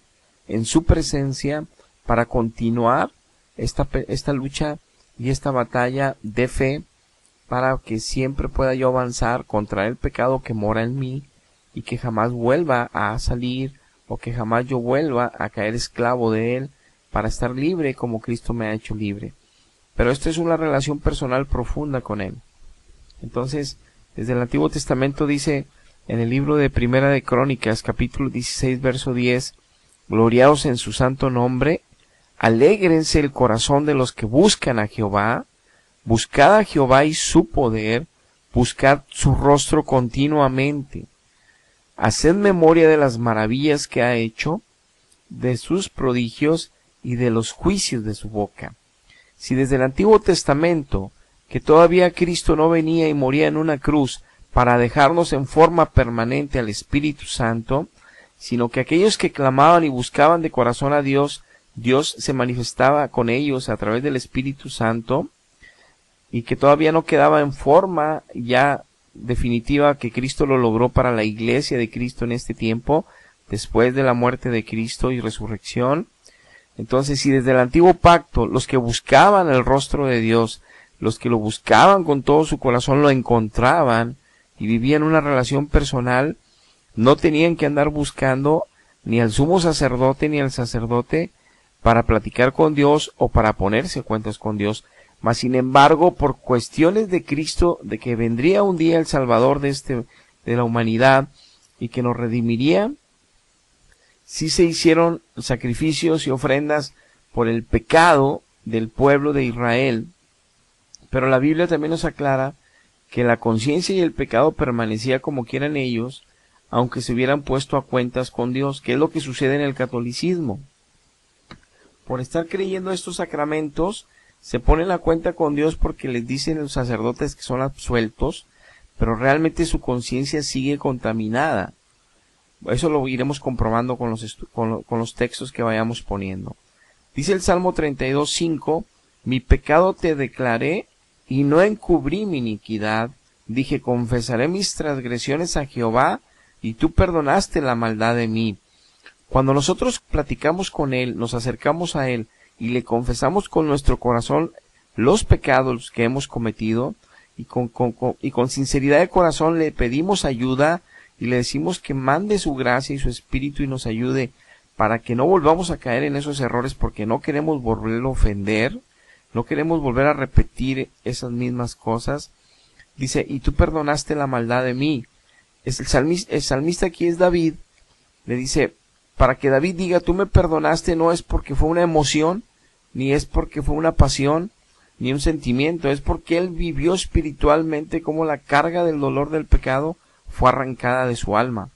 en su presencia para continuar esta lucha y esta batalla de fe, para que siempre pueda yo avanzar contra el pecado que mora en mí y que jamás vuelva a salir, o que jamás yo vuelva a caer esclavo de él, para estar libre como Cristo me ha hecho libre. Pero esto es una relación personal profunda con él. Entonces, desde el Antiguo Testamento dice en el libro de Primera de Crónicas, capítulo 16, verso 10, gloriaos en su santo nombre, alégrense el corazón de los que buscan a Jehová, buscad a Jehová y su poder, buscad su rostro continuamente. haced memoria de las maravillas que ha hecho, de sus prodigios y de los juicios de su boca. Si desde el Antiguo Testamento, que todavía Cristo no venía y moría en una cruz para dejarnos en forma permanente al Espíritu Santo, sino que aquellos que clamaban y buscaban de corazón a Dios, Dios se manifestaba con ellos a través del Espíritu Santo, y que todavía no quedaba en forma ya definitiva, que Cristo lo logró para la iglesia de Cristo en este tiempo, después de la muerte de Cristo y resurrección. Entonces, si desde el antiguo pacto los que buscaban el rostro de Dios, los que lo buscaban con todo su corazón, lo encontraban y vivían una relación personal, no tenían que andar buscando ni al sumo sacerdote ni al sacerdote para platicar con Dios o para ponerse cuentas con Dios. Mas sin embargo, por cuestiones de Cristo, de que vendría un día el Salvador de la humanidad y que nos redimiría, sí se hicieron sacrificios y ofrendas por el pecado del pueblo de Israel. Pero la Biblia también nos aclara que la conciencia y el pecado permanecía como quieran ellos, aunque se hubieran puesto a cuentas con Dios, que es lo que sucede en el catolicismo. Por estar creyendo estos sacramentos, se ponen a cuenta con Dios porque les dicen los sacerdotes que son absueltos, pero realmente su conciencia sigue contaminada. Eso lo iremos comprobando con los textos que vayamos poniendo. Dice el Salmo 32:5, mi pecado te declaré y no encubrí mi iniquidad. Dije, confesaré mis transgresiones a Jehová, y tú perdonaste la maldad de mí. Cuando nosotros platicamos con Él, nos acercamos a Él y le confesamos con nuestro corazón los pecados que hemos cometido, y con sinceridad de corazón le pedimos ayuda y le decimos que mande su gracia y su espíritu y nos ayude para que no volvamos a caer en esos errores, porque no queremos volverlo a ofender, no queremos volver a repetir esas mismas cosas. Dice, y tú perdonaste la maldad de mí. El salmista aquí es David, le dice, para que David diga, tú me perdonaste, no es porque fue una emoción, ni es porque fue una pasión, ni un sentimiento, es porque él vivió espiritualmente como la carga del dolor del pecado fue arrancada de su alma.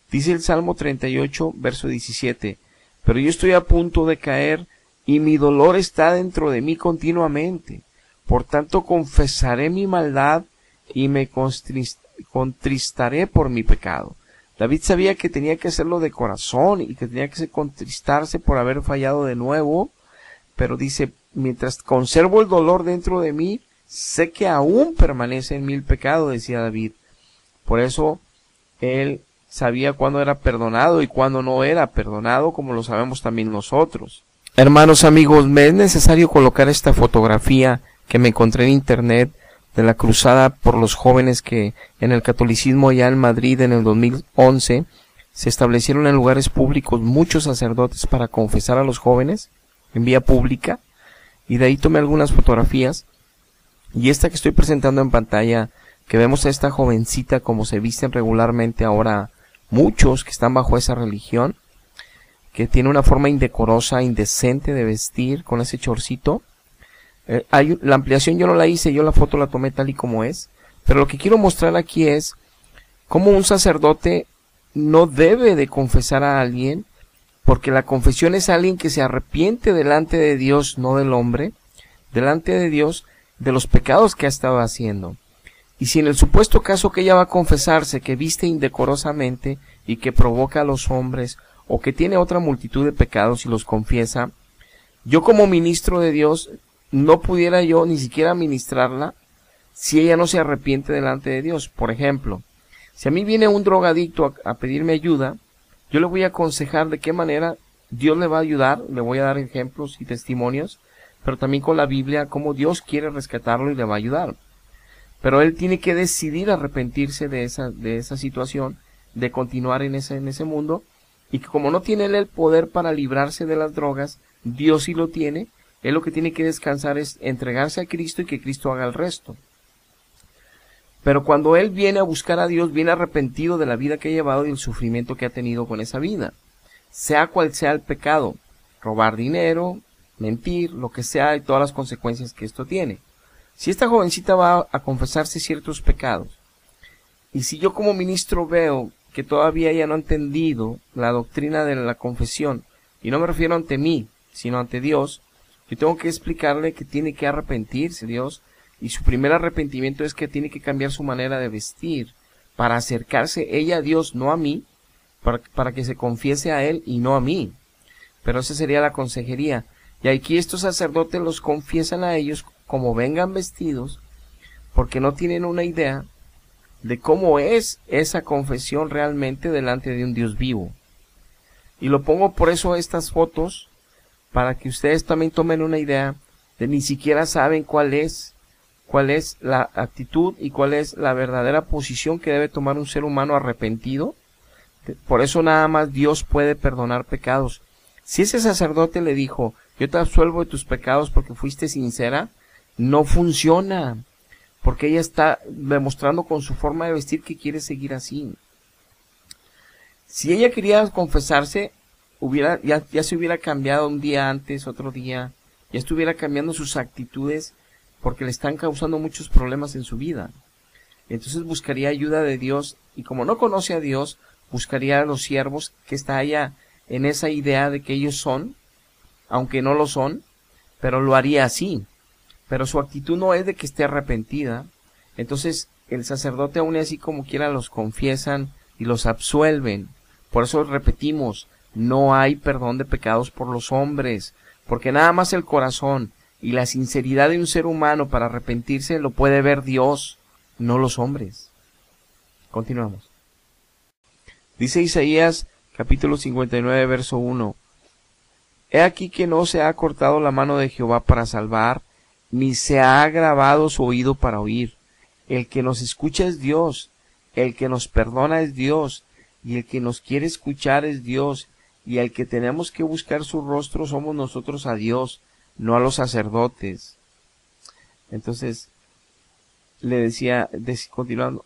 Dice el Salmo 38, verso 17, pero yo estoy a punto de caer, y mi dolor está dentro de mí continuamente. Por tanto confesaré mi maldad, y me contristaré por mi pecado. David sabía que tenía que hacerlo de corazón, y que tenía que contristarse por haber fallado de nuevo, pero dice, mientras conservo el dolor dentro de mí, sé que aún permanece en mí el pecado, decía David. Por eso, él sabía cuándo era perdonado y cuándo no era perdonado, como lo sabemos también nosotros. Hermanos, amigos, me es necesario colocar esta fotografía que me encontré en internet de la cruzada por los jóvenes que en el catolicismo ya en Madrid en el 2011 se establecieron en lugares públicos muchos sacerdotes para confesar a los jóvenes en vía pública, y de ahí tomé algunas fotografías, y esta que estoy presentando en pantalla, que vemos a esta jovencita como se visten regularmente ahora muchos que están bajo esa religión, que tiene una forma indecorosa, indecente de vestir con ese chorcito. La ampliación yo no la hice, yo la foto la tomé tal y como es, pero lo que quiero mostrar aquí es cómo un sacerdote no debe de confesar a alguien, porque la confesión es alguien que se arrepiente delante de Dios, no del hombre, delante de Dios de los pecados que ha estado haciendo. Y si en el supuesto caso que ella va a confesarse que viste indecorosamente y que provoca a los hombres, o que tiene otra multitud de pecados y los confiesa, yo como ministro de Dios no pudiera yo ni siquiera ministrarla si ella no se arrepiente delante de Dios. Por ejemplo, si a mí viene un drogadicto a pedirme ayuda, yo le voy a aconsejar de qué manera Dios le va a ayudar, le voy a dar ejemplos y testimonios, pero también con la Biblia cómo Dios quiere rescatarlo y le va a ayudar. Pero él tiene que decidir arrepentirse de esa situación, de continuar en ese mundo, y que como no tiene él el poder para librarse de las drogas, Dios sí lo tiene. Él lo que tiene que descansar es entregarse a Cristo y que Cristo haga el resto. Pero cuando él viene a buscar a Dios, viene arrepentido de la vida que ha llevado y el sufrimiento que ha tenido con esa vida. Sea cual sea el pecado, robar dinero, mentir, lo que sea, y todas las consecuencias que esto tiene. Si esta jovencita va a confesarse ciertos pecados, y si yo como ministro veo que todavía ella no ha entendido la doctrina de la confesión, y no me refiero ante mí, sino ante Dios, yo tengo que explicarle que tiene que arrepentirse Dios, y su primer arrepentimiento es que tiene que cambiar su manera de vestir, para acercarse ella a Dios, no a mí, para que se confiese a Él y no a mí. Pero esa sería la consejería. Y aquí estos sacerdotes los confiesan a ellos como vengan vestidos, porque no tienen una idea de cómo es esa confesión realmente delante de un Dios vivo. Y lo pongo por eso estas fotos, para que ustedes también tomen una idea de ni siquiera saben cuál es la actitud y cuál es la verdadera posición que debe tomar un ser humano arrepentido. Por eso nada más Dios puede perdonar pecados. Si ese sacerdote le dijo, yo te absuelvo de tus pecados porque fuiste sincera, no funciona, porque ella está demostrando con su forma de vestir que quiere seguir así. Si ella quería confesarse, ya se hubiera cambiado un día antes, otro día, ya estuviera cambiando sus actitudes, porque le están causando muchos problemas en su vida. Entonces buscaría ayuda de Dios, y como no conoce a Dios, buscaría a los siervos que está allá en esa idea de que ellos son, aunque no lo son, pero lo haría así. Pero su actitud no es de que esté arrepentida. Entonces el sacerdote aún así como quiera los confiesan y los absuelven. Por eso repetimos, no hay perdón de pecados por los hombres, porque nada más el corazón y la sinceridad de un ser humano para arrepentirse lo puede ver Dios, no los hombres. Continuamos. Dice Isaías capítulo 59 verso 1. He aquí que no se ha cortado la mano de Jehová para salvar, ni se ha agravado su oído para oír. El que nos escucha es Dios, el que nos perdona es Dios, y el que nos quiere escuchar es Dios, y el que tenemos que buscar su rostro somos nosotros a Dios, no a los sacerdotes. Entonces, le decía, continuando,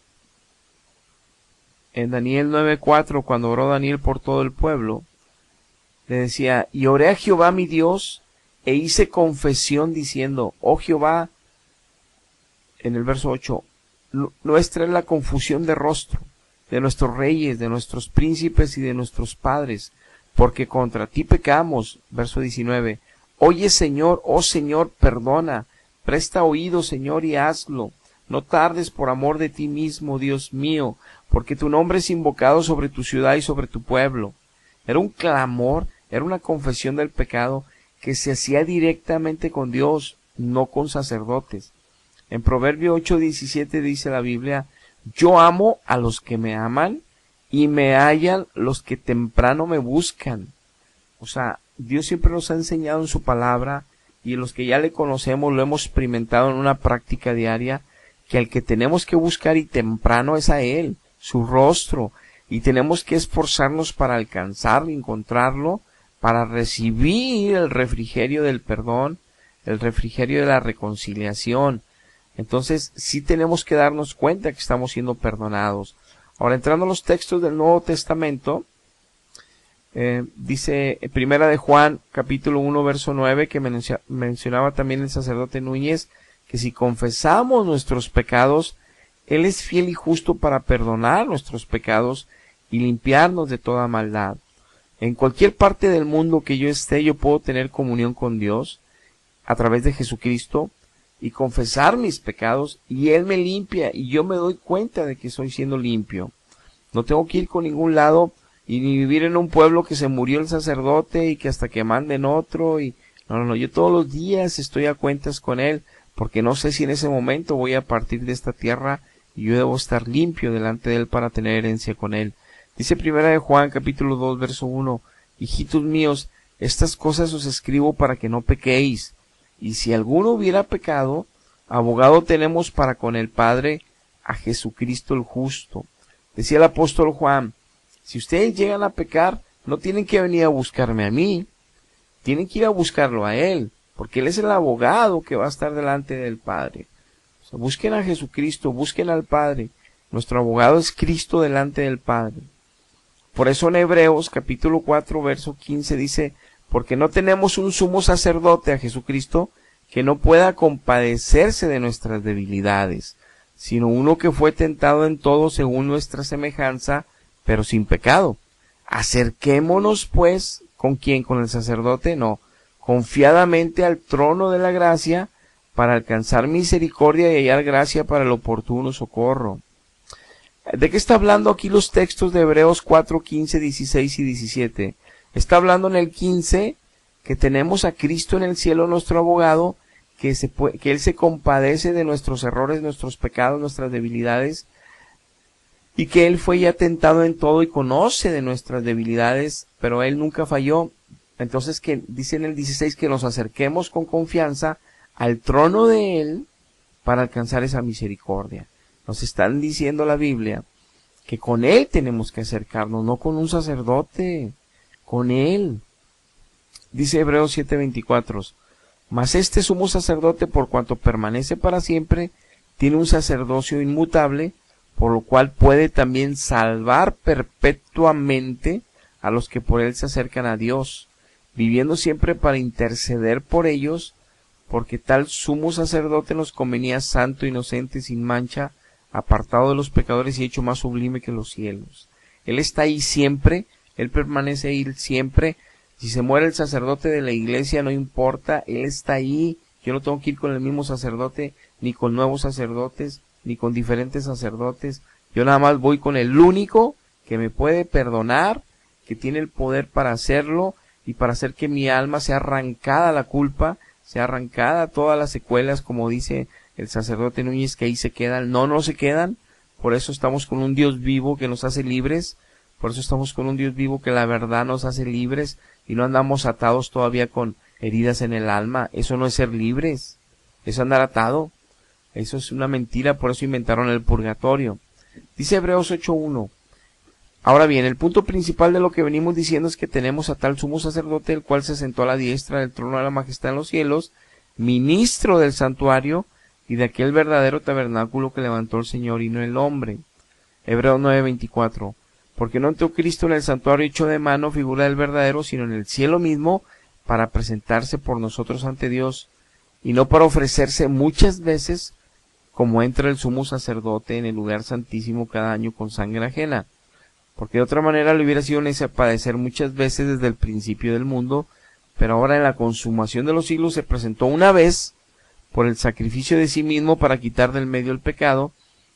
en Daniel 9:4, cuando oró Daniel por todo el pueblo, le decía, y oré a Jehová mi Dios, e hice confesión diciendo, oh Jehová, en el verso 8, nuestra es la confusión de rostro, de nuestros reyes, de nuestros príncipes y de nuestros padres, porque contra ti pecamos. Verso 19, oye Señor, oh Señor, perdona, presta oído Señor y hazlo, no tardes por amor de ti mismo, Dios mío, porque tu nombre es invocado sobre tu ciudad y sobre tu pueblo. Era un clamor, era una confesión del pecado que se hacía directamente con Dios, no con sacerdotes. En Proverbio 8:17 dice la Biblia, yo amo a los que me aman y me hallan los que temprano me buscan. O sea, Dios siempre nos ha enseñado en su palabra, y los que ya le conocemos lo hemos experimentado en una práctica diaria, que al que tenemos que buscar y temprano es a Él, su rostro, y tenemos que esforzarnos para alcanzarlo, encontrarlo, para recibir el refrigerio del perdón, el refrigerio de la reconciliación. Entonces sí tenemos que darnos cuenta que estamos siendo perdonados. Ahora, entrando a los textos del Nuevo Testamento, dice Primera de Juan, capítulo 1, verso 9, que mencionaba también el sacerdote Núñez, que si confesamos nuestros pecados, Él es fiel y justo para perdonar nuestros pecados y limpiarnos de toda maldad. En cualquier parte del mundo que yo esté, yo puedo tener comunión con Dios a través de Jesucristo y confesar mis pecados, y Él me limpia y yo me doy cuenta de que estoy siendo limpio. No tengo que ir con ningún lado y ni vivir en un pueblo que se murió el sacerdote y que hasta que manden otro. No, yo todos los días estoy a cuentas con Él, porque no sé si en ese momento voy a partir de esta tierra y yo debo estar limpio delante de Él para tener herencia con Él. Dice Primera de Juan, capítulo 2, verso 1, hijitos míos, estas cosas os escribo para que no pequéis. Y si alguno hubiera pecado, abogado tenemos para con el Padre, a Jesucristo el justo. Decía el apóstol Juan, si ustedes llegan a pecar, no tienen que venir a buscarme a mí, tienen que ir a buscarlo a Él, porque Él es el abogado que va a estar delante del Padre. O sea, busquen a Jesucristo, busquen al Padre. Nuestro abogado es Cristo delante del Padre. Por eso en Hebreos capítulo 4 verso 15 dice, porque no tenemos un sumo sacerdote, a Jesucristo, que no pueda compadecerse de nuestras debilidades, sino uno que fue tentado en todo según nuestra semejanza, pero sin pecado. Acerquémonos pues, ¿con quién? ¿Con el sacerdote? No, confiadamente al trono de la gracia, para alcanzar misericordia y hallar gracia para el oportuno socorro. ¿De qué está hablando aquí los textos de Hebreos 4, 15, 16 y 17? Está hablando en el 15 que tenemos a Cristo en el cielo, nuestro abogado, que Él se compadece de nuestros errores, nuestros pecados, nuestras debilidades, y que Él fue ya tentado en todo y conoce de nuestras debilidades, pero Él nunca falló. Entonces, que dice en el 16 que nos acerquemos con confianza al trono de Él para alcanzar esa misericordia. Nos están diciendo la Biblia que con Él tenemos que acercarnos, no con un sacerdote, con Él. Dice Hebreos 7:24, mas este sumo sacerdote, por cuanto permanece para siempre, tiene un sacerdocio inmutable, por lo cual puede también salvar perpetuamente a los que por Él se acercan a Dios, viviendo siempre para interceder por ellos, porque tal sumo sacerdote nos convenía santo, inocente, sin mancha, apartado de los pecadores y hecho más sublime que los cielos. Él está ahí siempre, Él permanece ahí siempre. Si se muere el sacerdote de la iglesia, no importa, Él está ahí. Yo no tengo que ir con el mismo sacerdote, ni con nuevos sacerdotes, ni con diferentes sacerdotes. Yo nada más voy con el único que me puede perdonar, que tiene el poder para hacerlo y para hacer que mi alma sea arrancada la culpa, sea arrancada todas las secuelas, como dice el sacerdote Núñez, que ahí se quedan. No se quedan. Por eso estamos con un Dios vivo que nos hace libres. Por eso estamos con un Dios vivo que la verdad nos hace libres y no andamos atados todavía con heridas en el alma. Eso no es ser libres, es andar atado. Eso es una mentira, por eso inventaron el purgatorio. Dice Hebreos 8:1. Ahora bien, el punto principal de lo que venimos diciendo es que tenemos a tal sumo sacerdote, el cual se sentó a la diestra del trono de la majestad en los cielos, ministro del santuario y de aquel verdadero tabernáculo que levantó el Señor y no el hombre. Hebreos 9:24. Porque no entró Cristo en el santuario hecho de mano, figura del verdadero, sino en el cielo mismo, para presentarse por nosotros ante Dios, y no para ofrecerse muchas veces, como entra el sumo sacerdote en el lugar santísimo cada año con sangre ajena. Porque de otra manera le hubiera sido necesario padecer muchas veces desde el principio del mundo, pero ahora en la consumación de los siglos se presentó una vez por el sacrificio de sí mismo para quitar del medio el pecado,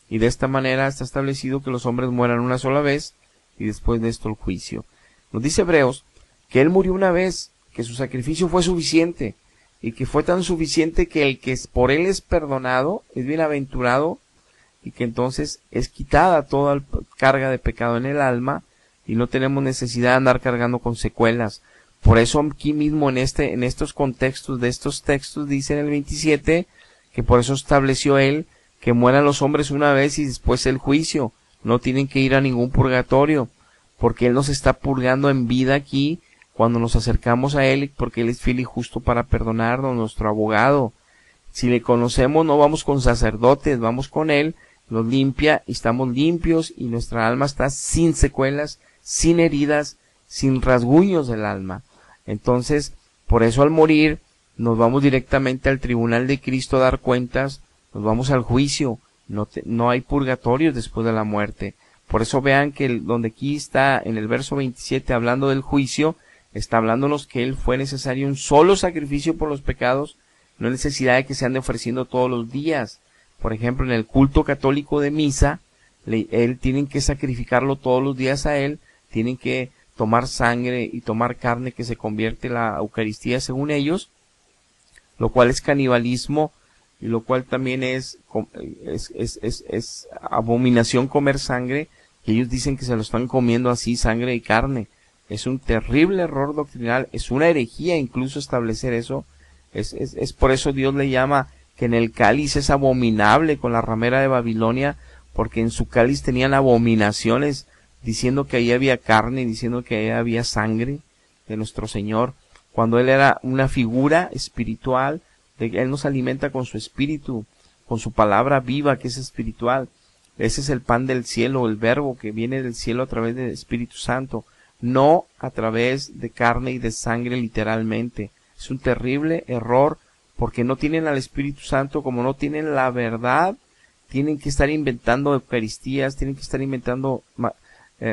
y de esta manera está establecido que los hombres mueran una sola vez, y después de esto el juicio. Nos dice Hebreos que Él murió una vez, que su sacrificio fue suficiente, y que fue tan suficiente que el que por Él es perdonado, es bienaventurado, y que entonces es quitada toda carga de pecado en el alma, y no tenemos necesidad de andar cargando con secuelas. Por eso aquí mismo en estos contextos de estos textos dice en el 27, que por eso estableció Él que mueran los hombres una vez y después el juicio. No tienen que ir a ningún purgatorio, porque Él nos está purgando en vida aquí, cuando nos acercamos a Él, porque Él es fiel y justo para perdonarnos, nuestro abogado. Si le conocemos, no vamos con sacerdotes, vamos con Él, nos limpia y estamos limpios, y nuestra alma está sin secuelas, sin heridas, sin rasguños del alma. Entonces, por eso al morir, nos vamos directamente al tribunal de Cristo a dar cuentas, nos vamos al juicio. No hay purgatorios después de la muerte. Por eso vean que donde aquí está en el verso 27 hablando del juicio, está hablándonos que Él fue necesario un solo sacrificio por los pecados, no hay necesidad de que se ande ofreciendo todos los días. Por ejemplo, en el culto católico de misa, Él tienen que sacrificarlo todos los días a Él, tienen que tomar sangre y tomar carne que se convierte en la Eucaristía según ellos, lo cual es canibalismo, y lo cual también es abominación comer sangre, y ellos dicen que se lo están comiendo así, sangre y carne. Es un terrible error doctrinal, es una herejía incluso establecer eso. Es por eso Dios le llama que en el cáliz es abominable con la ramera de Babilonia, porque en su cáliz tenían abominaciones, diciendo que ahí había carne, diciendo que ahí había sangre de nuestro Señor, cuando Él era una figura espiritual. Él nos alimenta con su espíritu, con su palabra viva que es espiritual. Ese es el pan del cielo, el verbo que viene del cielo a través del Espíritu Santo, no a través de carne y de sangre literalmente. Es un terrible error, porque no tienen al Espíritu Santo, como no tienen la verdad, tienen que estar inventando eucaristías, tienen que estar inventando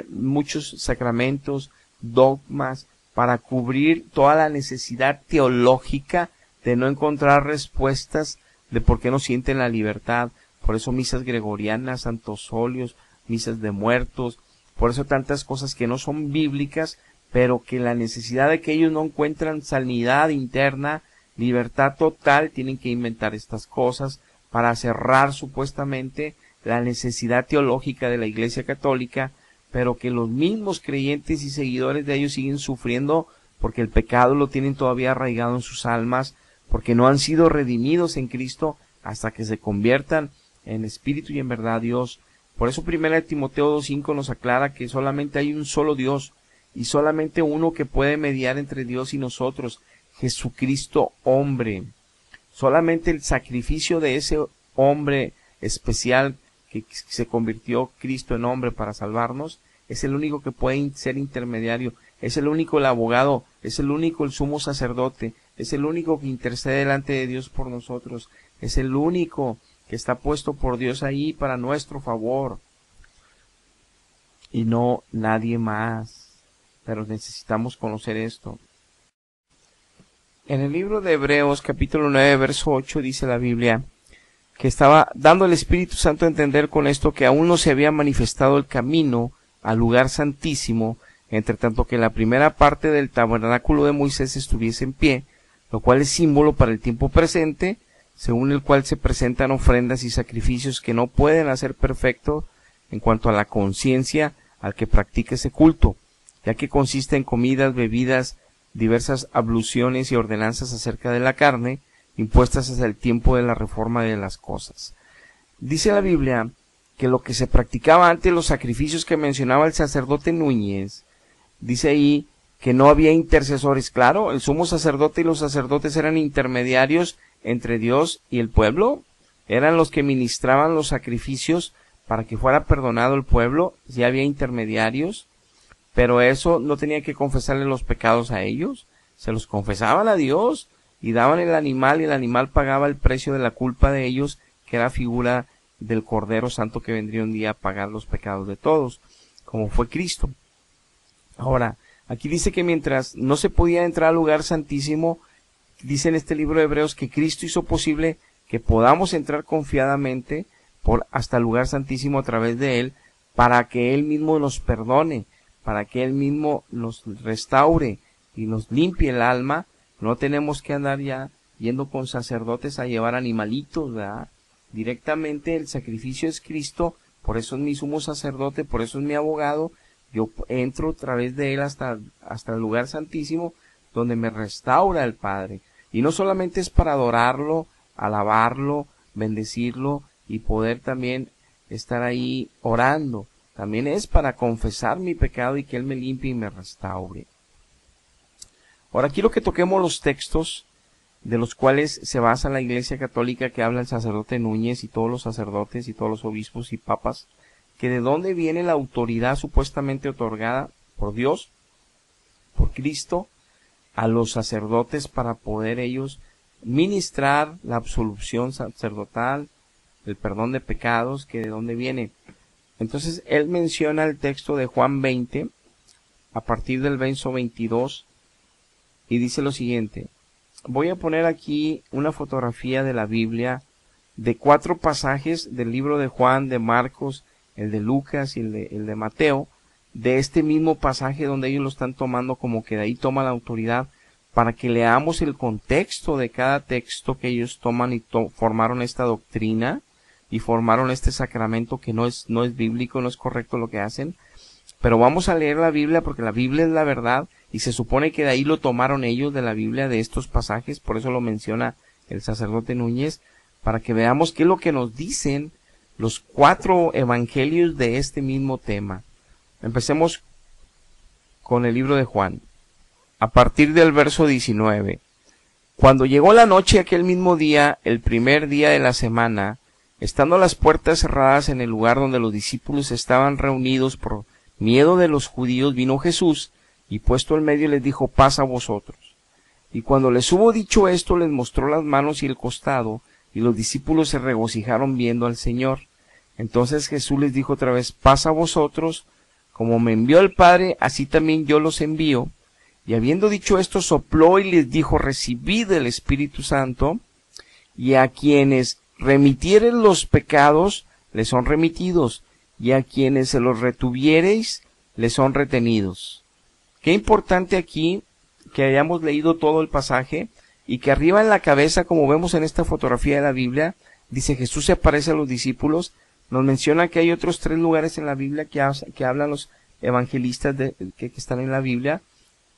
muchos sacramentos, dogmas, para cubrir toda la necesidad teológica de no encontrar respuestas de por qué no sienten la libertad. Por eso misas gregorianas, santos óleos, misas de muertos, por eso tantas cosas que no son bíblicas, pero que la necesidad de que ellos no encuentran sanidad interna, libertad total, tienen que inventar estas cosas para cerrar supuestamente la necesidad teológica de la Iglesia Católica, pero que los mismos creyentes y seguidores de ellos siguen sufriendo porque el pecado lo tienen todavía arraigado en sus almas, porque no han sido redimidos en Cristo hasta que se conviertan en espíritu y en verdad Dios. Por eso 1 Timoteo 2:5 nos aclara que solamente hay un solo Dios y solamente uno que puede mediar entre Dios y nosotros, Jesucristo hombre. Solamente el sacrificio de ese hombre especial que se convirtió Cristo en hombre para salvarnos, es el único que puede ser intermediario, es el único el abogado, es el único el sumo sacerdote, es el único que intercede delante de Dios por nosotros, es el único que está puesto por Dios ahí para nuestro favor, y no nadie más. Pero necesitamos conocer esto. En el libro de Hebreos, capítulo 9, verso 8, dice la Biblia, que estaba dando el Espíritu Santo a entender con esto que aún no se había manifestado el camino al lugar santísimo, entre tanto que la primera parte del tabernáculo de Moisés estuviese en pie, lo cual es símbolo para el tiempo presente, según el cual se presentan ofrendas y sacrificios que no pueden hacer perfecto en cuanto a la conciencia al que practica ese culto, ya que consiste en comidas, bebidas, diversas abluciones y ordenanzas acerca de la carne, impuestas hasta el tiempo de la reforma de las cosas. Dice la Biblia que lo que se practicaba antes, los sacrificios que mencionaba el sacerdote Núñez, dice ahí que no había intercesores. Claro, el sumo sacerdote y los sacerdotes eran intermediarios entre Dios y el pueblo, eran los que ministraban los sacrificios para que fuera perdonado el pueblo, si había intermediarios, pero eso no tenía que confesarle los pecados a ellos, se los confesaban a Dios y daban el animal, y el animal pagaba el precio de la culpa de ellos, que era figura del Cordero Santo que vendría un día a pagar los pecados de todos, como fue Cristo. Ahora, aquí dice que mientras no se podía entrar al lugar santísimo, dice en este libro de Hebreos que Cristo hizo posible que podamos entrar confiadamente hasta el lugar santísimo a través de Él, para que Él mismo nos perdone, para que Él mismo nos restaure y nos limpie el alma. No tenemos que andar ya yendo con sacerdotes a llevar animalitos, ¿verdad? Directamente el sacrificio es Cristo, por eso es mi sumo sacerdote, por eso es mi abogado. Yo entro a través de Él hasta el lugar santísimo, donde me restaura el Padre. Y no solamente es para adorarlo, alabarlo, bendecirlo y poder también estar ahí orando. También es para confesar mi pecado y que Él me limpie y me restaure. Ahora quiero que toquemos los textos de los cuales se basa la Iglesia Católica, que habla el sacerdote Núñez y todos los sacerdotes y todos los obispos y papas, que de dónde viene la autoridad supuestamente otorgada por Dios, por Cristo, a los sacerdotes para poder ellos ministrar la absolución sacerdotal, el perdón de pecados, que de dónde viene. Entonces él menciona el texto de Juan 20, a partir del verso 22, y dice lo siguiente. Voy a poner aquí una fotografía de la Biblia de 4 pasajes del libro de Juan, de Marcos, el de Lucas y el de Mateo, de este mismo pasaje donde ellos lo están tomando como que de ahí toma la autoridad, para que leamos el contexto de cada texto que ellos toman y formaron esta doctrina y formaron este sacramento que no es bíblico, no es correcto lo que hacen. Pero vamos a leer la Biblia porque la Biblia es la verdad y se supone que de ahí lo tomaron ellos, de la Biblia, de estos pasajes, por eso lo menciona el sacerdote Núñez, para que veamos qué es lo que nos dicen los 4 evangelios de este mismo tema. Empecemos con el libro de Juan, a partir del verso 19. Cuando llegó la noche aquel mismo día, el primer día de la semana, estando las puertas cerradas en el lugar donde los discípulos estaban reunidos por miedo de los judíos, vino Jesús, y puesto en medio les dijo, paz a vosotros. Y cuando les hubo dicho esto, les mostró las manos y el costado, y los discípulos se regocijaron viendo al Señor. Entonces Jesús les dijo otra vez, paz a vosotros, como me envió el Padre, así también yo los envío. Y habiendo dicho esto, sopló y les dijo, recibid el Espíritu Santo, y a quienes remitieren los pecados, les son remitidos, y a quienes se los retuviereis, les son retenidos. Qué importante aquí que hayamos leído todo el pasaje, y que arriba en la cabeza, como vemos en esta fotografía de la Biblia, dice Jesús se aparece a los discípulos. Nos menciona que hay otros 3 lugares en la Biblia que hablan los evangelistas que están en la Biblia,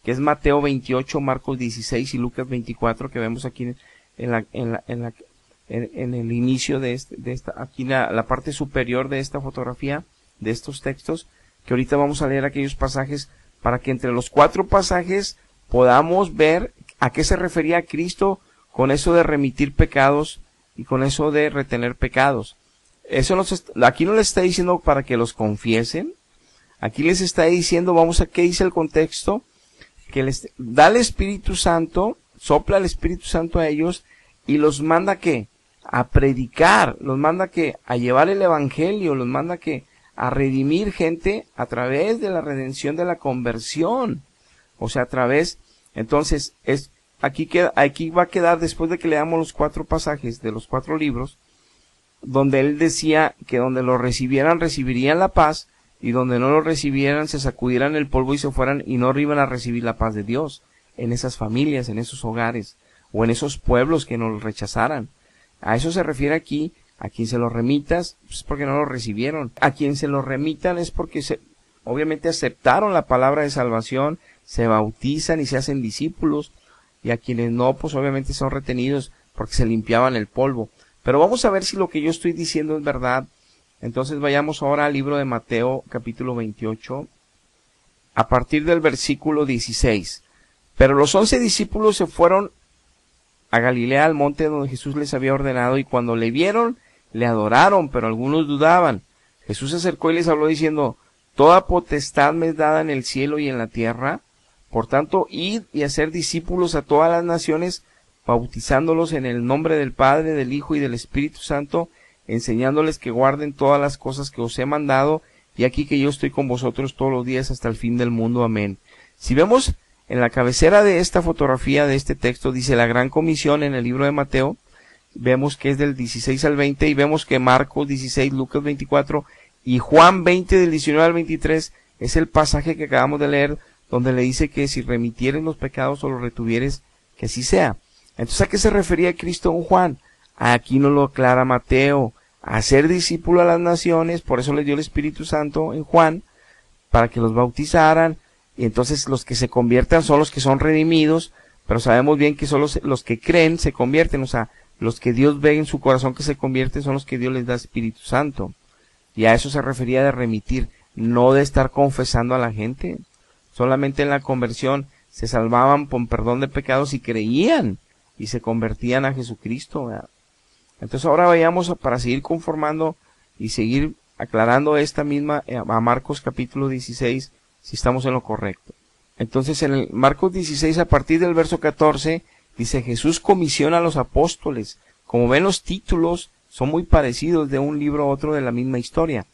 que es Mateo 28, Marcos 16 y Lucas 24, que vemos aquí en el inicio de esta, aquí la parte superior de esta fotografía, de estos textos, que ahorita vamos a leer aquellos pasajes para que entre los 4 pasajes podamos ver a qué se refería Cristo con eso de remitir pecados y con eso de retener pecados. Aquí no les está diciendo para que los confiesen, aquí les está diciendo, vamos a qué dice el contexto, que les da el Espíritu Santo, sopla el Espíritu Santo a ellos y los manda ¿qué? A predicar, los manda ¿qué? A llevar el Evangelio, los manda ¿qué? A redimir gente a través de la redención de la conversión, o sea, a través, entonces, aquí va a quedar, después de que leamos los 4 pasajes de los 4 libros, donde él decía que donde lo recibieran, recibirían la paz, y donde no lo recibieran, se sacudieran el polvo y se fueran, y no iban a recibir la paz de Dios, en esas familias, en esos hogares, o en esos pueblos que nos rechazaran. A eso se refiere aquí. A quien se lo remitas, pues porque no lo recibieron. A quien se lo remitan es porque obviamente aceptaron la palabra de salvación, se bautizan y se hacen discípulos, y a quienes no, pues obviamente son retenidos porque se limpiaban el polvo. Pero vamos a ver si lo que yo estoy diciendo es verdad. Entonces vayamos ahora al libro de Mateo, capítulo 28, a partir del versículo 16. Pero los 11 discípulos se fueron a Galilea, al monte donde Jesús les había ordenado, y cuando le vieron, le adoraron, pero algunos dudaban. Jesús se acercó y les habló diciendo, toda potestad me es dada en el cielo y en la tierra, por tanto, id y hacer discípulos a todas las naciones, bautizándolos en el nombre del Padre, del Hijo y del Espíritu Santo, enseñándoles que guarden todas las cosas que os he mandado, y aquí que yo estoy con vosotros todos los días hasta el fin del mundo. Amén. Si vemos en la cabecera de esta fotografía, de este texto, dice la Gran Comisión en el libro de Mateo, vemos que es del 16 al 20, y vemos que Marcos 16, Lucas 24, y Juan 20 del 19 al 23, es el pasaje que acabamos de leer, donde le dice que si remitieres los pecados o los retuvieres, que así sea. Entonces, ¿a qué se refería Cristo en Juan? Aquí nos lo aclara Mateo, a ser discípulo a las naciones, por eso les dio el Espíritu Santo en Juan, para que los bautizaran, y entonces los que se conviertan son los que son redimidos, pero sabemos bien que solo los que creen se convierten, o sea, los que Dios ve en su corazón que se convierten son los que Dios les da Espíritu Santo. Y a eso se refería de remitir, no de estar confesando a la gente. Solamente en la conversión se salvaban por perdón de pecados y creían y se convertían a Jesucristo, ¿verdad? Entonces ahora vayamos para seguir conformando y seguir aclarando esta misma a Marcos capítulo 16, si estamos en lo correcto. Entonces en el Marcos 16, a partir del verso 14, dice Jesús comisiona a los apóstoles. Como ven, los títulos son muy parecidos de un libro a otro de la misma historia.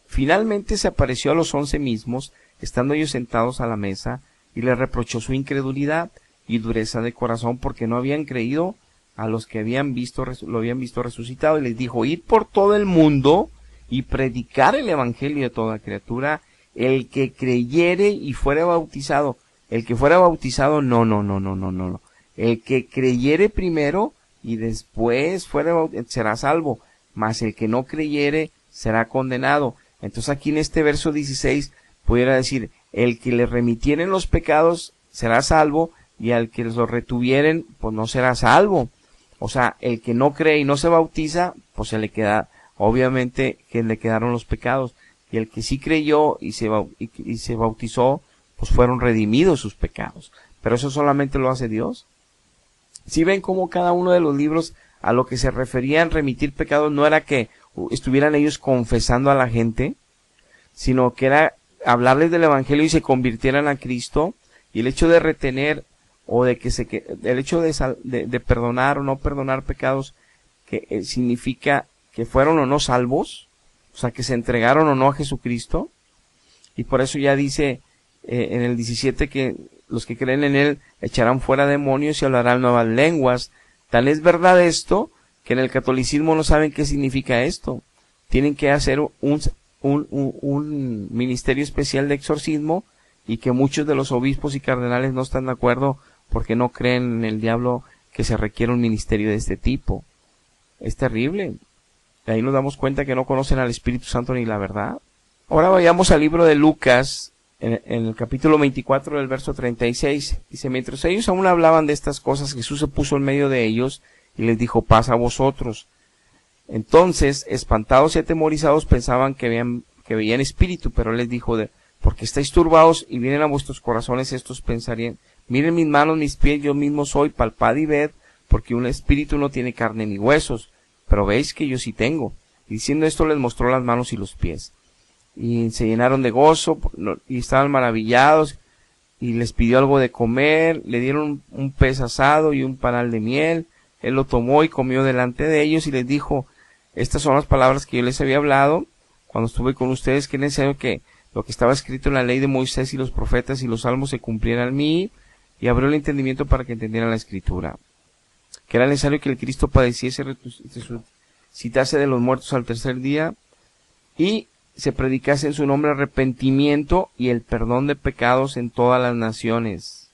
Finalmente se apareció a los 11 mismos, estando ellos sentados a la mesa, y les reprochó su incredulidad y dureza de corazón, porque no habían creído a los que lo habían visto resucitado, y les dijo, id por todo el mundo y predicar el evangelio de toda criatura. El que creyere y fuere bautizado, el que fuera bautizado, no. El que creyere primero y después será salvo, mas el que no creyere será condenado. Entonces aquí en este verso 16 pudiera decir, el que le remitieren los pecados será salvo, y al que los retuvieren, pues no será salvo. O sea, el que no cree y no se bautiza, pues se le queda, obviamente que le quedaron los pecados. Y el que sí creyó y se bautizó, pues fueron redimidos sus pecados. Pero eso solamente lo hace Dios. Si ven cómo cada uno de los libros a lo que se referían remitir pecados no era que estuvieran ellos confesando a la gente, sino que era hablarles del evangelio y se convirtieran a Cristo. Y el hecho de retener o de el hecho de perdonar o no perdonar pecados, que significa que fueron o no salvos, o sea, que se entregaron o no a Jesucristo. y por eso ya dice en el 17 que los que creen en él echarán fuera demonios y hablarán nuevas lenguas. Tal es verdad esto, que en el catolicismo no saben qué significa esto. Tienen que hacer un ministerio especial de exorcismo, y que muchos de los obispos y cardenales no están de acuerdo porque no creen en el diablo, que se requiere un ministerio de este tipo. Es terrible. De ahí nos damos cuenta que no conocen al Espíritu Santo ni la verdad. Ahora vayamos al libro de Lucas, en el capítulo 24 del verso 36. Dice, mientras ellos aún hablaban de estas cosas, Jesús se puso en medio de ellos y les dijo, paz a vosotros. Entonces, espantados y atemorizados, pensaban que veían espíritu, pero él les dijo, ¿por qué estáis turbados y vienen a vuestros corazones estos pensarían? Miren mis manos, mis pies, yo mismo soy, palpad y ved, porque un espíritu no tiene carne ni huesos, pero veis que yo sí tengo. Y diciendo esto les mostró las manos y los pies. Y se llenaron de gozo y estaban maravillados, y les pidió algo de comer, le dieron un pez asado y un panal de miel. Él lo tomó y comió delante de ellos y les dijo, estas son las palabras que yo les había hablado cuando estuve con ustedes, que es necesario que lo que estaba escrito en la ley de Moisés y los profetas y los salmos se cumplieran en mí, y abrió el entendimiento para que entendieran la escritura, que era necesario que el Cristo padeciese, resucitase de los muertos al tercer día, y se predicase en su nombre arrepentimiento y el perdón de pecados en todas las naciones.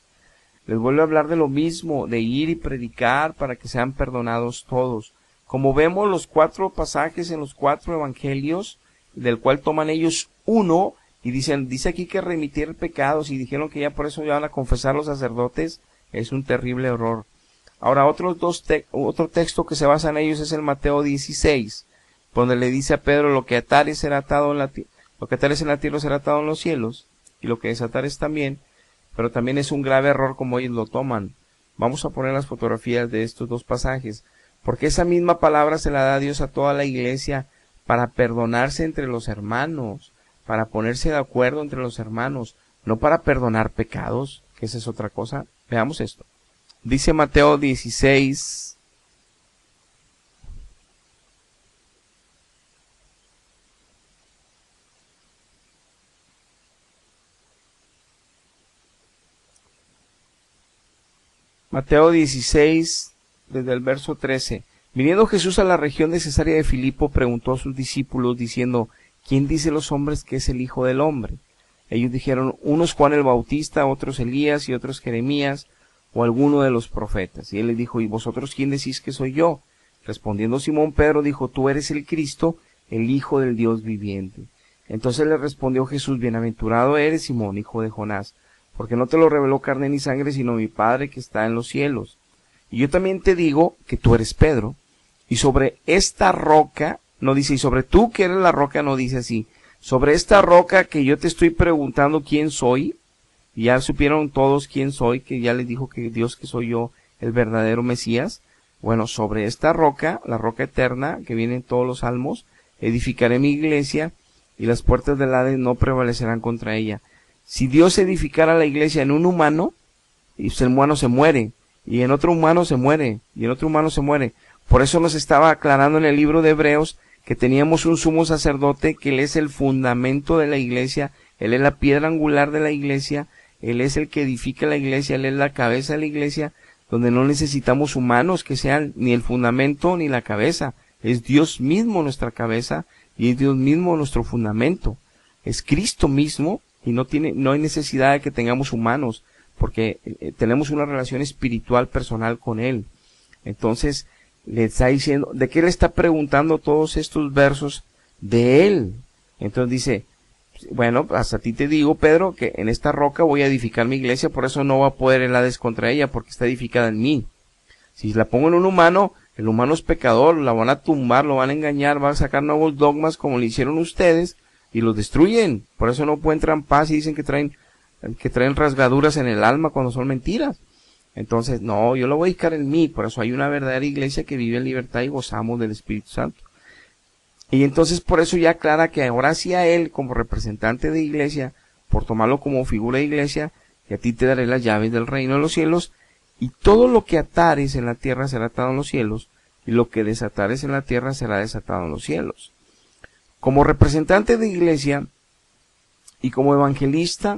Les vuelvo a hablar de lo mismo, de ir y predicar para que sean perdonados todos. Como vemos los 4 pasajes en los 4 evangelios, del cual toman ellos uno, y dice aquí que remitir pecados, y dijeron que ya por eso ya van a confesar los sacerdotes. Es un terrible error. Ahora otro texto que se basa en ellos es el Mateo 16, donde le dice a Pedro, lo que atares será atado en la lo que atares en la tierra será atado en los cielos, y lo que desatares también, pero también es un grave error como ellos lo toman. Vamos a poner las fotografías de estos 2 pasajes, porque esa misma palabra se la da Dios a toda la iglesia para perdonarse entre los hermanos, para ponerse de acuerdo entre los hermanos, no para perdonar pecados, que esa es otra cosa. Veamos esto. Dice Mateo 16, Mateo 16, desde el verso 13. Viniendo Jesús a la región de Cesarea de Filipo, preguntó a sus discípulos, diciendo, ¿quién dice los hombres que es el Hijo del Hombre? Ellos dijeron, unos Juan el Bautista, otros Elías y otros Jeremías, o alguno de los profetas. Y él les dijo, ¿y vosotros quién decís que soy yo? Respondiendo Simón Pedro, dijo, tú eres el Cristo, el Hijo del Dios viviente. Entonces le respondió Jesús, bienaventurado eres, Simón, hijo de Jonás, porque no te lo reveló carne ni sangre, sino mi Padre que está en los cielos. Y yo también te digo que tú eres Pedro, y sobre esta roca, no dice, y sobre tú que eres la roca, no dice así, sobre esta roca que yo te estoy preguntando quién soy, y ya supieron todos quién soy, que ya les dijo que Dios, que soy yo, el verdadero Mesías. Bueno, sobre esta roca, la roca eterna, que viene en todos los salmos, edificaré mi iglesia, y las puertas del Hades no prevalecerán contra ella. Si Dios edificara la iglesia en un humano, y el humano se muere, y en otro humano se muere, y en otro humano se muere. Por eso nos estaba aclarando en el libro de Hebreos que teníamos un sumo sacerdote, que él es el fundamento de la iglesia, él es la piedra angular de la iglesia, él es el que edifica la iglesia, él es la cabeza de la iglesia, donde no necesitamos humanos que sean ni el fundamento ni la cabeza. Es Dios mismo nuestra cabeza y es Dios mismo nuestro fundamento. Es Cristo mismo y no hay necesidad de que tengamos humanos, porque tenemos una relación espiritual personal con él. Entonces, le está diciendo, ¿de qué le está preguntando todos estos versos? De él. Entonces dice, bueno, hasta a ti te digo, Pedro, que en esta roca voy a edificar mi iglesia, por eso no va a poder el Hades contra ella, porque está edificada en mí. Si la pongo en un humano, el humano es pecador, la van a tumbar, lo van a engañar, van a sacar nuevos dogmas como le hicieron ustedes, y los destruyen. Por eso no encuentran paz y dicen que traen rasgaduras en el alma cuando son mentiras. Entonces, no, yo lo voy a dedicar en mí, por eso hay una verdadera iglesia que vive en libertad y gozamos del Espíritu Santo. Y entonces por eso ya aclara que ahora sí a él, como representante de iglesia, por tomarlo como figura de iglesia, que a ti te daré las llaves del reino de los cielos, y todo lo que atares en la tierra será atado en los cielos, y lo que desatares en la tierra será desatado en los cielos. Como representante de iglesia, y como evangelista,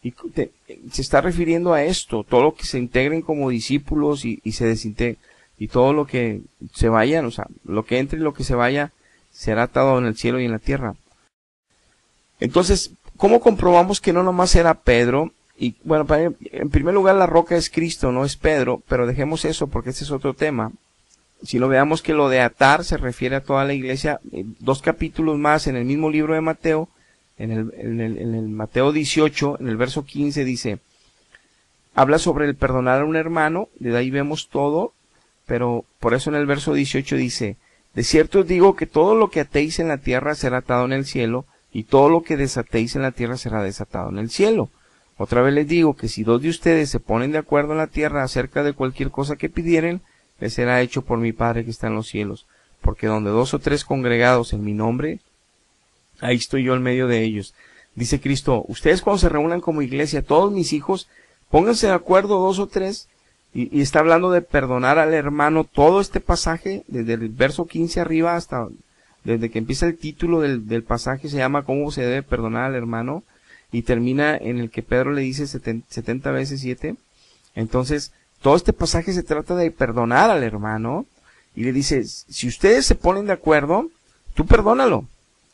se está refiriendo a esto, todo lo que se integren como discípulos y se desintegren, y todo lo que se vayan, o sea, lo que entre y lo que se vaya, será atado en el cielo y en la tierra. Entonces, ¿cómo comprobamos que no nomás era Pedro? Y bueno, en primer lugar la roca es Cristo, no es Pedro, pero dejemos eso porque ese es otro tema. Si lo veamos que lo de atar se refiere a toda la iglesia, 2 capítulos más en el mismo libro de Mateo, en el Mateo 18, en el verso 15 dice, habla sobre el perdonar a un hermano, de ahí vemos todo, pero por eso en el verso 18 dice, de cierto os digo que todo lo que atéis en la tierra será atado en el cielo, y todo lo que desatéis en la tierra será desatado en el cielo. Otra vez les digo que si 2 de ustedes se ponen de acuerdo en la tierra acerca de cualquier cosa que pidieren, les será hecho por mi Padre que está en los cielos. Porque donde 2 o 3 congregados en mi nombre, ahí estoy yo en medio de ellos. Dice Cristo, ustedes cuando se reúnan como iglesia, todos mis hijos, pónganse de acuerdo 2 o 3, y está hablando de perdonar al hermano. Todo este pasaje, desde el verso 15 arriba hasta, desde que empieza el título del pasaje, se llama cómo se debe perdonar al hermano, y termina en el que Pedro le dice 70 veces 7. Entonces, todo este pasaje se trata de perdonar al hermano, y le dice, si ustedes se ponen de acuerdo, tú perdónalo,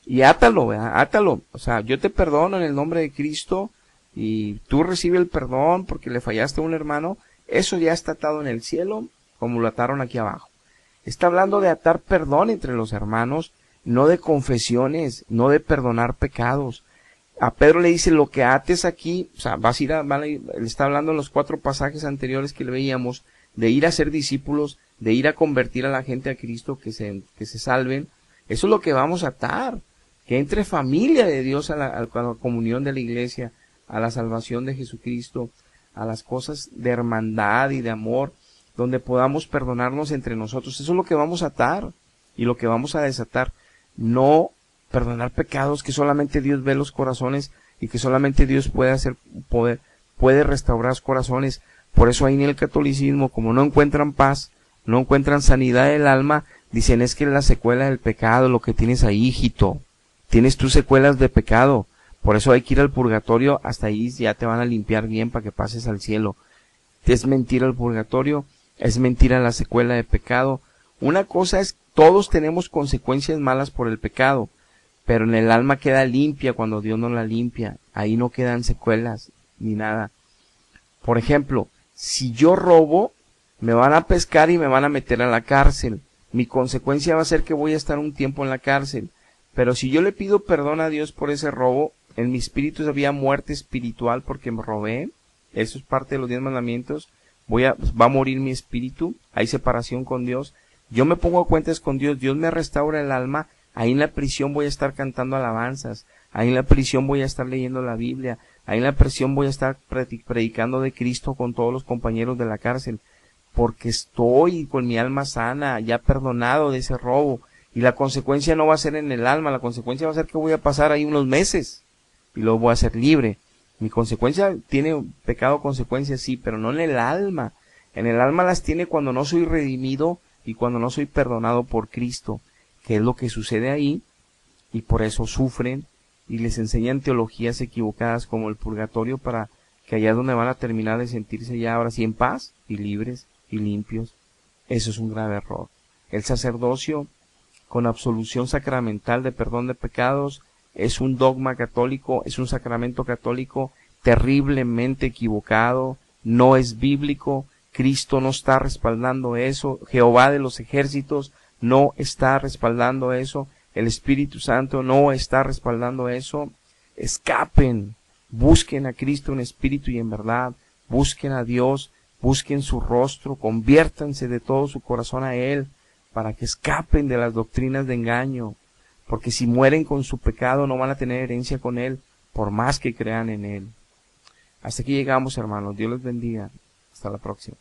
y átalo, ¿verdad? Átalo. O sea, yo te perdono en el nombre de Cristo, y tú recibes el perdón porque le fallaste a un hermano, eso ya está atado en el cielo, como lo ataron aquí abajo. Está hablando de atar perdón entre los hermanos, no de confesiones, no de perdonar pecados. A Pedro le dice, lo que ates aquí, o sea, le está hablando en los 4 pasajes anteriores que le veíamos, de ir a ser discípulos, de ir a convertir a la gente a Cristo, que se salven. Eso es lo que vamos a atar, que entre familia de Dios a la comunión de la iglesia, a la salvación de Jesucristo, a las cosas de hermandad y de amor, donde podamos perdonarnos entre nosotros. Eso es lo que vamos a atar y lo que vamos a desatar. No perdonar pecados, que solamente Dios ve los corazones y que solamente Dios puede restaurar los corazones. Por eso ahí en el catolicismo, como no encuentran paz, no encuentran sanidad del alma, dicen es que la secuela del pecado, lo que tienes ahí, hijito, tienes tus secuelas de pecado. Por eso hay que ir al purgatorio, hasta ahí ya te van a limpiar bien para que pases al cielo. Es mentira el purgatorio, es mentira la secuela de pecado. Una cosa es, todos tenemos consecuencias malas por el pecado, pero en el alma queda limpia cuando Dios no la limpia. Ahí no quedan secuelas ni nada. Por ejemplo, si yo robo, me van a pescar y me van a meter a la cárcel. Mi consecuencia va a ser que voy a estar un tiempo en la cárcel. Pero si yo le pido perdón a Dios por ese robo, en mi espíritu había muerte espiritual porque me robé. Eso es parte de los 10 mandamientos. Va a morir mi espíritu. Hay separación con Dios. Yo me pongo a cuentas con Dios. Dios me restaura el alma. Ahí en la prisión voy a estar cantando alabanzas. Ahí en la prisión voy a estar leyendo la Biblia. Ahí en la prisión voy a estar predicando de Cristo con todos los compañeros de la cárcel. Porque estoy con mi alma sana, ya perdonado de ese robo. Y la consecuencia no va a ser en el alma. La consecuencia va a ser que voy a pasar ahí unos meses. Y luego voy a ser libre. Mi consecuencia tiene pecado consecuencias, sí, pero no en el alma. En el alma las tiene cuando no soy redimido y cuando no soy perdonado por Cristo, que es lo que sucede ahí, y por eso sufren y les enseñan teologías equivocadas como el purgatorio para que allá es donde van a terminar de sentirse ya ahora sí en paz y libres y limpios. Eso es un grave error. El sacerdocio con absolución sacramental de perdón de pecados es un dogma católico, es un sacramento católico terriblemente equivocado, no es bíblico, Cristo no está respaldando eso, Jehová de los ejércitos no está respaldando eso, el Espíritu Santo no está respaldando eso. Escapen, busquen a Cristo en espíritu y en verdad, busquen a Dios, busquen su rostro, conviértanse de todo su corazón a Él, para que escapen de las doctrinas de engaño, porque si mueren con su pecado no van a tener herencia con Él, por más que crean en Él. Hasta aquí llegamos, hermanos. Dios les bendiga. Hasta la próxima.